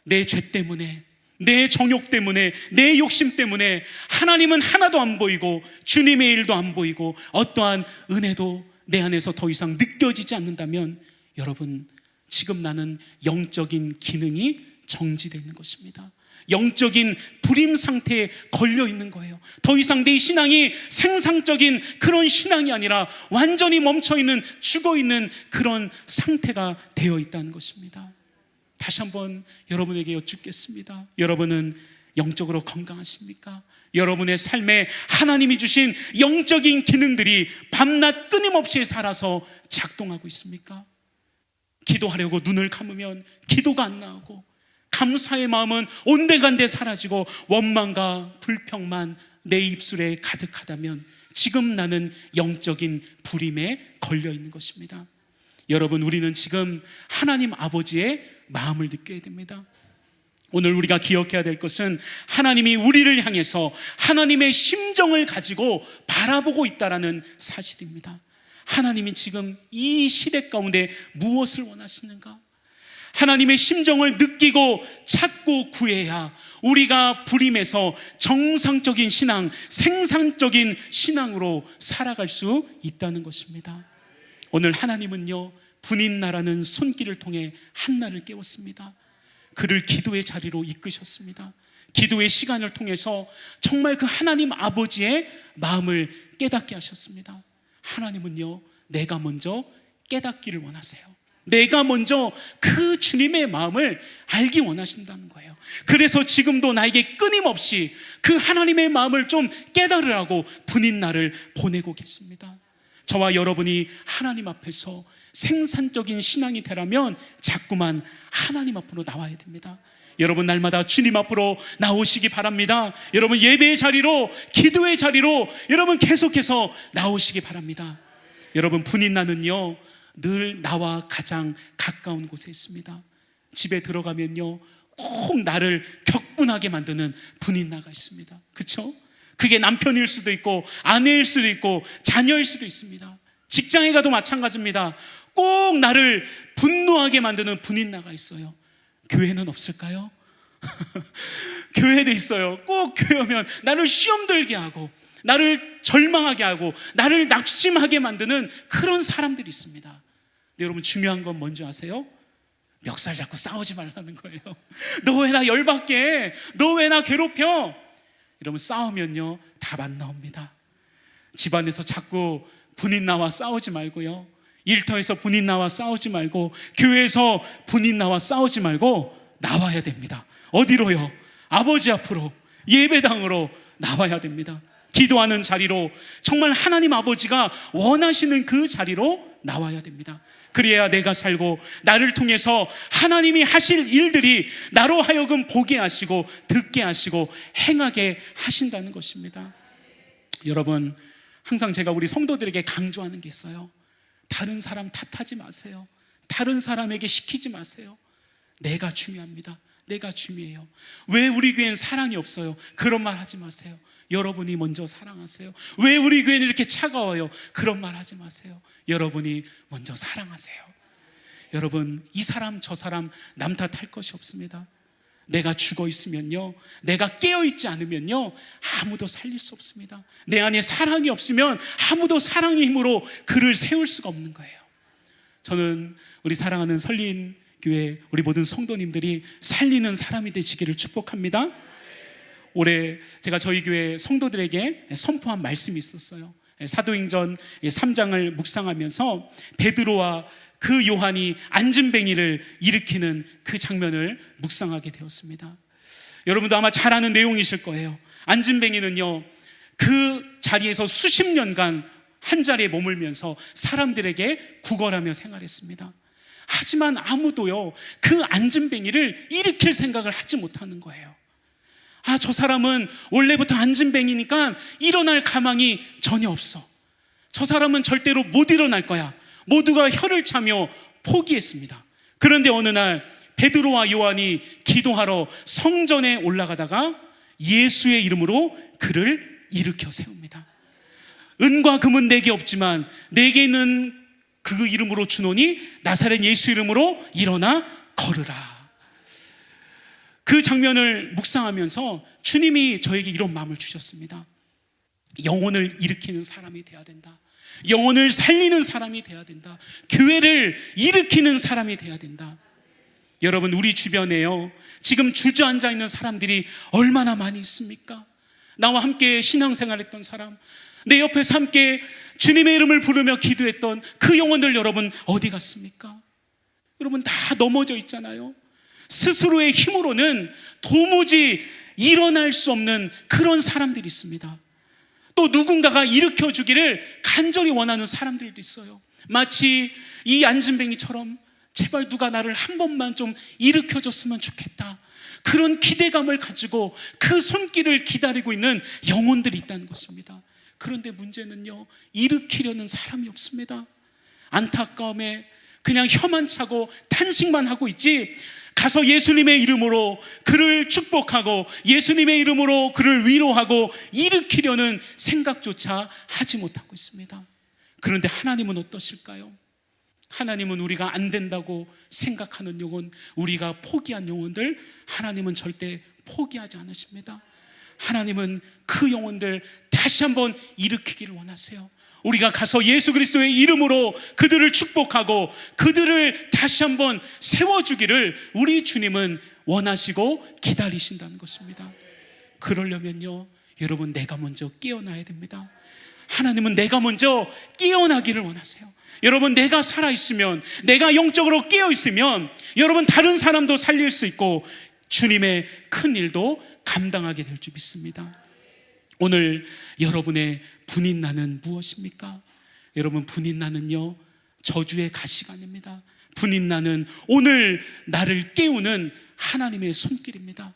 내 죄 때문에, 내 정욕 때문에, 내 욕심 때문에 하나님은 하나도 안 보이고 주님의 일도 안 보이고 어떠한 은혜도 내 안에서 더 이상 느껴지지 않는다면 여러분 지금 나는 영적인 기능이 정지되어 있는 것입니다. 영적인 불임 상태에 걸려 있는 거예요. 더 이상 내 신앙이 생산적인 그런 신앙이 아니라 완전히 멈춰있는, 죽어있는 그런 상태가 되어 있다는 것입니다. 다시 한번 여러분에게 여쭙겠습니다. 여러분은 영적으로 건강하십니까? 여러분의 삶에 하나님이 주신 영적인 기능들이 밤낮 끊임없이 살아서 작동하고 있습니까? 기도하려고 눈을 감으면 기도가 안 나오고, 감사의 마음은 온데간데 사라지고 원망과 불평만 내 입술에 가득하다면 지금 나는 영적인 불임에 걸려 있는 것입니다. 여러분, 우리는 지금 하나님 아버지의 마음을 느껴야 됩니다. 오늘 우리가 기억해야 될 것은 하나님이 우리를 향해서 하나님의 심정을 가지고 바라보고 있다는 사실입니다. 하나님이 지금 이 시대 가운데 무엇을 원하시는가? 하나님의 심정을 느끼고 찾고 구해야 우리가 불임에서 정상적인 신앙, 생산적인 신앙으로 살아갈 수 있다는 것입니다. 오늘 하나님은요, 분인나라는 손길을 통해 한나를 깨웠습니다. 그를 기도의 자리로 이끄셨습니다. 기도의 시간을 통해서 정말 그 하나님 아버지의 마음을 깨닫게 하셨습니다. 하나님은요, 내가 먼저 깨닫기를 원하세요. 내가 먼저 그 주님의 마음을 알기 원하신다는 거예요. 그래서 지금도 나에게 끊임없이 그 하나님의 마음을 좀 깨달으라고 분인날을 보내고 계십니다. 저와 여러분이 하나님 앞에서 생산적인 신앙이 되라면 자꾸만 하나님 앞으로 나와야 됩니다. 여러분 날마다 주님 앞으로 나오시기 바랍니다. 여러분 예배의 자리로, 기도의 자리로 여러분 계속해서 나오시기 바랍니다. 여러분 분인나는요 늘 나와 가장 가까운 곳에 있습니다. 집에 들어가면요 꼭 나를 격분하게 만드는 분인나가 있습니다. 그렇죠? 그게 남편일 수도 있고 아내일 수도 있고 자녀일 수도 있습니다. 직장에 가도 마찬가지입니다. 꼭 나를 분노하게 만드는 분인나가 있어요. 교회는 없을까요? 교회도 있어요. 꼭 교회 오면 나를 시험 들게 하고 나를 절망하게 하고 나를 낙심하게 만드는 그런 사람들이 있습니다. 근데 여러분 중요한 건 뭔지 아세요? 멱살 잡고 싸우지 말라는 거예요. 너 왜 나 열받게 해? 너 왜 나 괴롭혀? 여러분 싸우면요 답 안 나옵니다. 집안에서 자꾸 분인나와 싸우지 말고요, 일터에서 분인나와 싸우지 말고, 교회에서 분인나와 싸우지 말고 나와야 됩니다. 어디로요? 아버지 앞으로, 예배당으로 나와야 됩니다. 기도하는 자리로, 정말 하나님 아버지가 원하시는 그 자리로 나와야 됩니다. 그래야 내가 살고 나를 통해서 하나님이 하실 일들이 나로 하여금 보게 하시고 듣게 하시고 행하게 하신다는 것입니다. 여러분 항상 제가 우리 성도들에게 강조하는 게 있어요. 다른 사람 탓하지 마세요. 다른 사람에게 시키지 마세요. 내가 중요합니다. 내가 중요해요. 왜 우리 교회는 사랑이 없어요? 그런 말 하지 마세요. 여러분이 먼저 사랑하세요. 왜 우리 교회는 이렇게 차가워요? 그런 말 하지 마세요. 여러분이 먼저 사랑하세요. 여러분 이 사람 저 사람 남 탓할 것이 없습니다. 내가 죽어 있으면요, 내가 깨어 있지 않으면요 아무도 살릴 수 없습니다. 내 안에 사랑이 없으면 아무도 사랑의 힘으로 그를 세울 수가 없는 거예요. 저는 우리 사랑하는 설린교회 우리 모든 성도님들이 살리는 사람이 되시기를 축복합니다. 올해 제가 저희 교회 성도들에게 선포한 말씀이 있었어요. 사도행전 3장을 묵상하면서 베드로와 그 요한이 안진뱅이를 일으키는 그 장면을 묵상하게 되었습니다. 여러분도 아마 잘 아는 내용이실 거예요. 안진뱅이는요, 그 자리에서 수십 년간 한 자리에 머물면서 사람들에게 구걸하며 생활했습니다. 하지만 아무도요, 그 안진뱅이를 일으킬 생각을 하지 못하는 거예요. 저 사람은 원래부터 안진뱅이니까 일어날 가망이 전혀 없어. 저 사람은 절대로 못 일어날 거야. 모두가 혀를 차며 포기했습니다. 그런데 어느 날 베드로와 요한이 기도하러 성전에 올라가다가 예수의 이름으로 그를 일으켜 세웁니다. 은과 금은 내게 없지만 내게 있는 그 이름으로 주노니 나사렛 예수 이름으로 일어나 걸으라. 그 장면을 묵상하면서 주님이 저에게 이런 마음을 주셨습니다. 영혼을 일으키는 사람이 돼야 된다. 영혼을 살리는 사람이 돼야 된다. 교회를 일으키는 사람이 돼야 된다. 여러분, 우리 주변에요, 지금 주저앉아 있는 사람들이 얼마나 많이 있습니까? 나와 함께 신앙생활했던 사람, 내 옆에서 함께 주님의 이름을 부르며 기도했던 그 영혼들, 여러분 어디 갔습니까? 여러분 다 넘어져 있잖아요. 스스로의 힘으로는 도무지 일어날 수 없는 그런 사람들이 있습니다. 또 누군가가 일으켜주기를 간절히 원하는 사람들도 있어요. 마치 이 안진뱅이처럼 제발 누가 나를 한 번만 좀 일으켜줬으면 좋겠다, 그런 기대감을 가지고 그 손길을 기다리고 있는 영혼들이 있다는 것입니다. 그런데 문제는요, 일으키려는 사람이 없습니다. 안타까움에 그냥 혀만 차고 탄식만 하고 있지, 가서 예수님의 이름으로 그를 축복하고 예수님의 이름으로 그를 위로하고 일으키려는 생각조차 하지 못하고 있습니다. 그런데 하나님은 어떠실까요? 하나님은 우리가 안 된다고 생각하는 영혼, 우리가 포기한 영혼들, 하나님은 절대 포기하지 않으십니다. 하나님은 그 영혼들 다시 한번 일으키기를 원하세요. 우리가 가서 예수 그리스도의 이름으로 그들을 축복하고 그들을 다시 한번 세워주기를 우리 주님은 원하시고 기다리신다는 것입니다. 그러려면요, 여러분 내가 먼저 깨어나야 됩니다. 하나님은 내가 먼저 깨어나기를 원하세요. 여러분, 내가 살아있으면, 내가 영적으로 깨어있으면 여러분 다른 사람도 살릴 수 있고 주님의 큰 일도 감당하게 될 줄 믿습니다. 오늘 여러분의 분인나는 무엇입니까? 여러분, 분인나는요, 저주의 가시가 아닙니다. 분인나는 오늘 나를 깨우는 하나님의 손길입니다.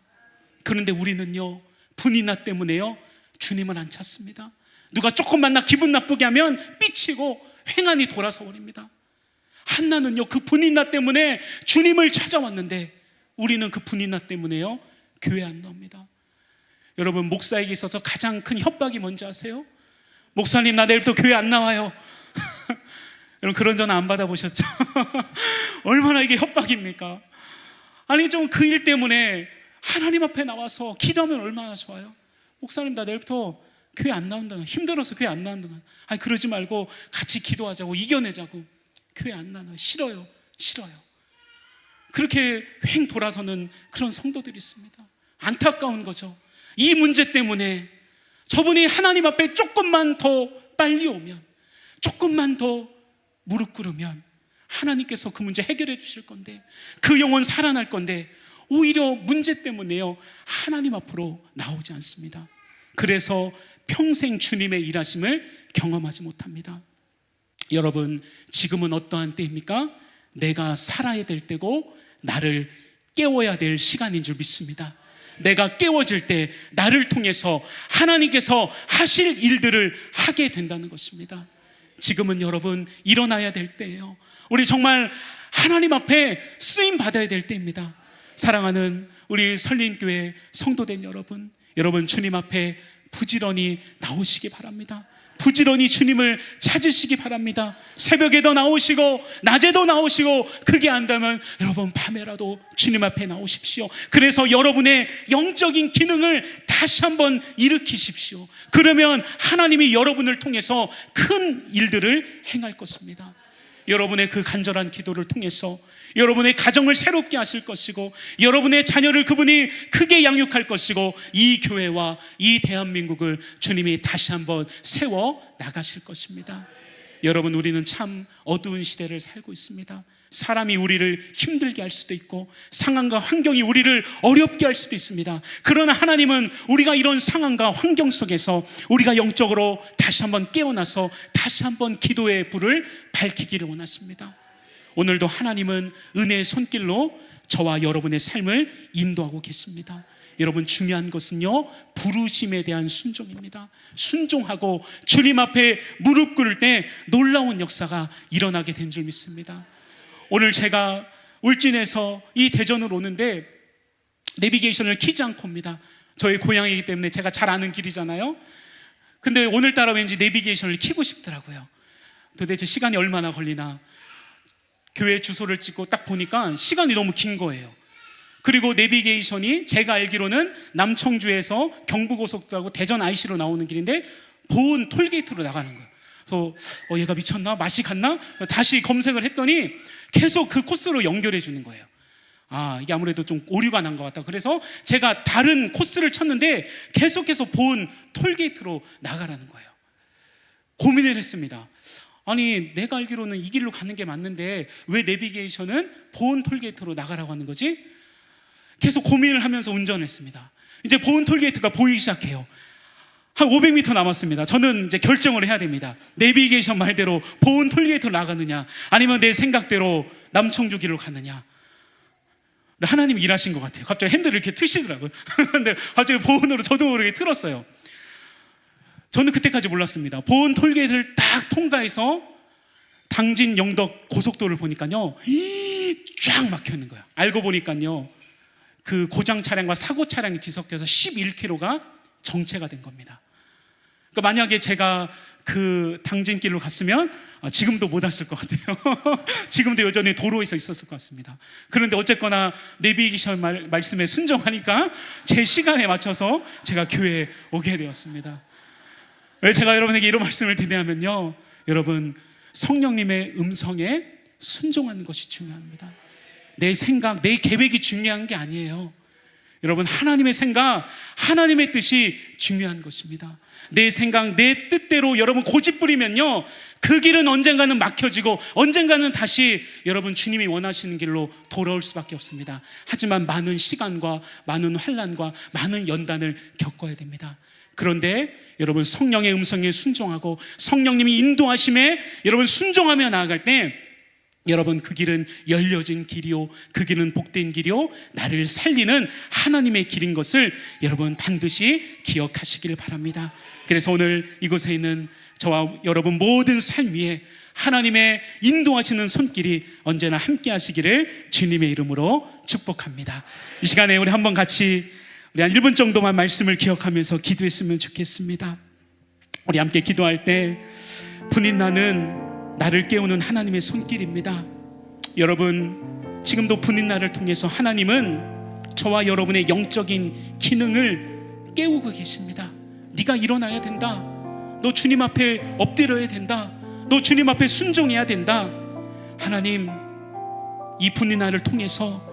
그런데 우리는요, 분인나 때문에요, 주님을 안 찾습니다. 누가 조금만 나 기분 나쁘게 하면 삐치고 횡하니 돌아서 버립니다. 한나는요, 그 분인나 때문에 주님을 찾아왔는데 우리는 그 분인나 때문에요, 교회 안 나옵니다. 여러분, 목사에게 있어서 가장 큰 협박이 뭔지 아세요? 목사님, 나 내일부터 교회 안 나와요. 여러분, 그런 전화 안 받아보셨죠? 얼마나 이게 협박입니까? 아니, 좀 그 일 때문에 하나님 앞에 나와서 기도하면 얼마나 좋아요. 목사님, 나 내일부터 교회 안 나온다, 힘들어서 교회 안 나온다. 아니, 그러지 말고 같이 기도하자고, 이겨내자고. 교회 안 나와요. 싫어요. 그렇게 횡 돌아서는 그런 성도들이 있습니다. 안타까운 거죠. 이 문제 때문에 저분이 하나님 앞에 조금만 더 빨리 오면, 조금만 더 무릎 꿇으면 하나님께서 그 문제 해결해 주실 건데, 그 영혼 살아날 건데, 오히려 문제 때문에요, 하나님 앞으로 나오지 않습니다. 그래서 평생 주님의 일하심을 경험하지 못합니다. 여러분, 지금은 어떠한 때입니까? 내가 살아야 될 때고 나를 깨워야 될 시간인 줄 믿습니다. 내가 깨워질 때 나를 통해서 하나님께서 하실 일들을 하게 된다는 것입니다. 지금은 여러분 일어나야 될 때예요. 우리 정말 하나님 앞에 쓰임 받아야 될 때입니다. 사랑하는 우리 설린교회 성도된 여러분, 여러분 주님 앞에 부지런히 나오시기 바랍니다. 부지런히 주님을 찾으시기 바랍니다. 새벽에도 나오시고 낮에도 나오시고, 그게 안 되면 여러분 밤에라도 주님 앞에 나오십시오. 그래서 여러분의 영적인 기능을 다시 한번 일으키십시오. 그러면 하나님이 여러분을 통해서 큰 일들을 행할 것입니다. 여러분의 그 간절한 기도를 통해서 여러분의 가정을 새롭게 하실 것이고, 여러분의 자녀를 그분이 크게 양육할 것이고, 이 교회와 이 대한민국을 주님이 다시 한번 세워 나가실 것입니다. 여러분, 우리는 참 어두운 시대를 살고 있습니다. 사람이 우리를 힘들게 할 수도 있고, 상황과 환경이 우리를 어렵게 할 수도 있습니다. 그러나 하나님은 우리가 이런 상황과 환경 속에서 우리가 영적으로 다시 한번 깨어나서 다시 한번 기도의 불을 밝히기를 원하십니다. 오늘도 하나님은 은혜의 손길로 저와 여러분의 삶을 인도하고 계십니다. 여러분, 중요한 것은요, 부르심에 대한 순종입니다. 순종하고 주님 앞에 무릎 꿇을 때 놀라운 역사가 일어나게 된 줄 믿습니다. 오늘 제가 울진에서 이 대전으로 오는데 내비게이션을 켜지 않고 옵니다. 저희 고향이기 때문에 제가 잘 아는 길이잖아요. 근데 오늘따라 왠지 내비게이션을 켜고 싶더라고요. 도대체 시간이 얼마나 걸리나. 교회 주소를 찍고 딱 보니까 시간이 너무 긴 거예요. 그리고 내비게이션이 제가 알기로는 남청주에서 경부고속도로하고 대전 IC로 나오는 길인데 보은 톨게이트로 나가는 거예요. 그래서 얘가 미쳤나? 맛이 갔나? 다시 검색을 했더니 계속 그 코스로 연결해 주는 거예요. 이게 아무래도 좀 오류가 난 것 같다. 그래서 제가 다른 코스를 쳤는데 계속해서 보은 톨게이트로 나가라는 거예요. 고민을 했습니다. 아니, 내가 알기로는 이 길로 가는 게 맞는데 왜 내비게이션은 보은 톨게이트로 나가라고 하는 거지? 계속 고민을 하면서 운전을 했습니다. 이제 보은 톨게이트가 보이기 시작해요. 한 500m 남았습니다. 저는 이제 결정을 해야 됩니다. 내비게이션 말대로 보은 톨게이트로 나가느냐, 아니면 내 생각대로 남청주 길로 가느냐. 하나님이 일하신 것 같아요. 갑자기 핸들을 이렇게 트시더라고요. 근데 갑자기 보은으로 저도 모르게 틀었어요. 저는 그때까지 몰랐습니다. 보은 톨게이트를 딱 통과해서 당진 영덕 고속도로를 보니까요, 쫙 막혀 있는 거예요. 알고 보니까요, 그 고장 차량과 사고 차량이 뒤섞여서 11km가 정체가 된 겁니다. 그러니까 만약에 제가 그 당진길로 갔으면 지금도 못 왔을 것 같아요. 지금도 여전히 도로에 있었을 것 같습니다. 그런데 어쨌거나 내비게이션 말씀에 순종하니까 제 시간에 맞춰서 제가 교회에 오게 되었습니다. 왜 제가 여러분에게 이런 말씀을 드리냐면요, 여러분, 성령님의 음성에 순종하는 것이 중요합니다. 내 생각, 내 계획이 중요한 게 아니에요. 여러분, 하나님의 생각, 하나님의 뜻이 중요한 것입니다. 내 생각, 내 뜻대로 여러분 고집 부리면요, 그 길은 언젠가는 막혀지고 언젠가는 다시 여러분 주님이 원하시는 길로 돌아올 수밖에 없습니다. 하지만 많은 시간과 많은 환난과 많은 연단을 겪어야 됩니다. 그런데 여러분, 성령의 음성에 순종하고 성령님이 인도하심에 여러분 순종하며 나아갈 때, 여러분, 그 길은 열려진 길이요, 그 길은 복된 길이요, 나를 살리는 하나님의 길인 것을 여러분 반드시 기억하시길 바랍니다. 그래서 오늘 이곳에 있는 저와 여러분 모든 삶 위에 하나님의 인도하시는 손길이 언제나 함께 하시기를 주님의 이름으로 축복합니다. 이 시간에 우리 한번 같이 우리 한 1분 정도만 말씀을 기억하면서 기도했으면 좋겠습니다. 우리 함께 기도할 때 분인 나는 나를 깨우는 하나님의 손길입니다. 여러분, 지금도 분인 나를 통해서 하나님은 저와 여러분의 영적인 기능을 깨우고 계십니다. 네가 일어나야 된다. 너 주님 앞에 엎드려야 된다. 너 주님 앞에 순종해야 된다. 하나님, 이 분인 나를 통해서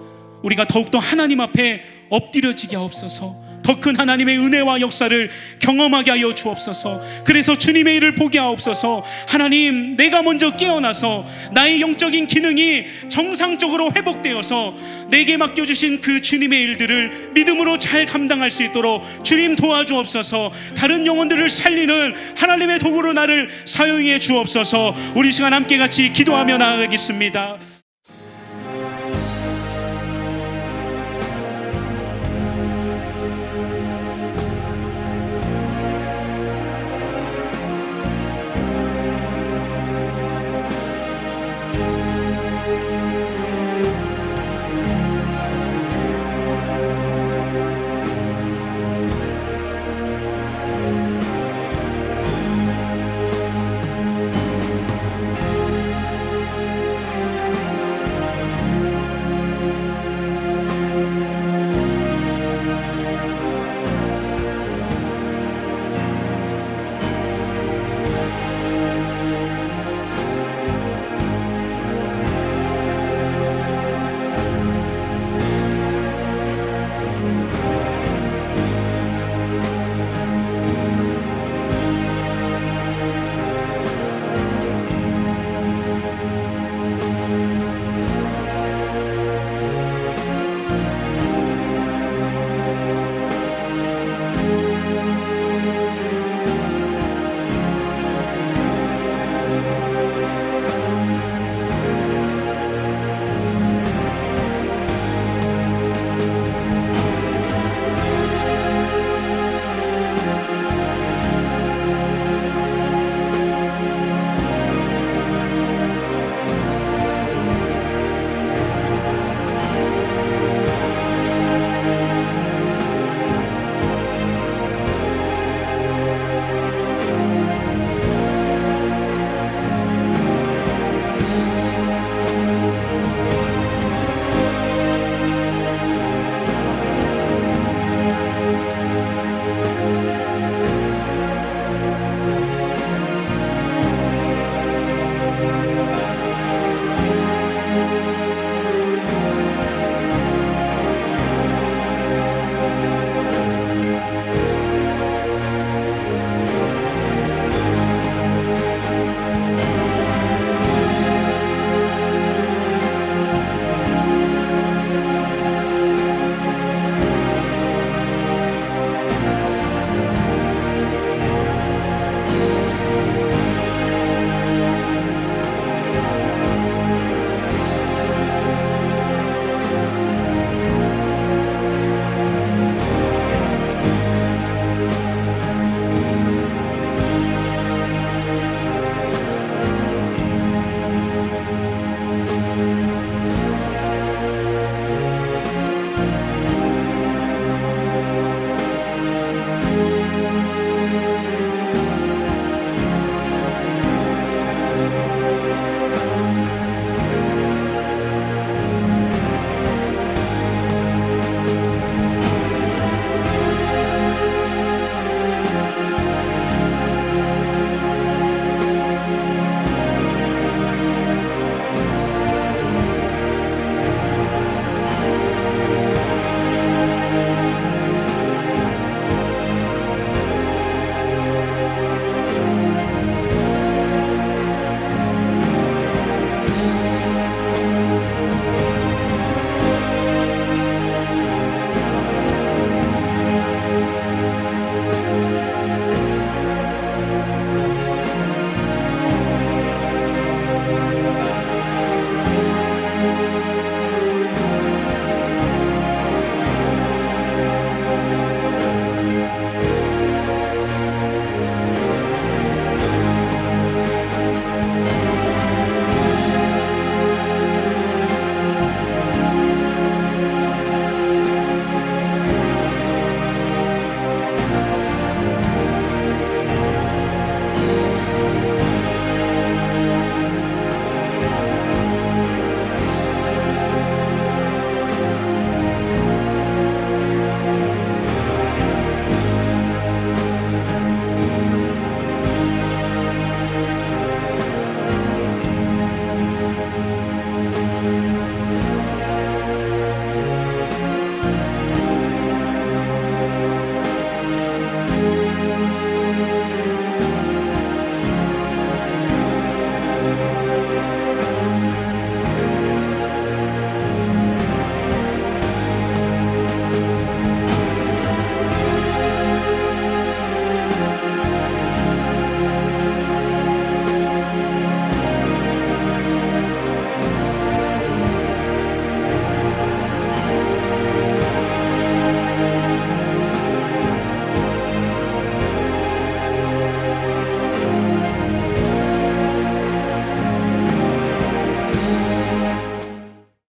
우리가 더욱더 하나님 앞에 엎드려지게 하옵소서. 더 큰 하나님의 은혜와 역사를 경험하게 하여 주옵소서. 그래서 주님의 일을 보게 하옵소서. 하나님, 내가 먼저 깨어나서 나의 영적인 기능이 정상적으로 회복되어서 내게 맡겨주신 그 주님의 일들을 믿음으로 잘 감당할 수 있도록 주님 도와주옵소서. 다른 영혼들을 살리는 하나님의 도구로 나를 사용해 주옵소서. 우리 시간 함께 같이 기도하며 나아가겠습니다.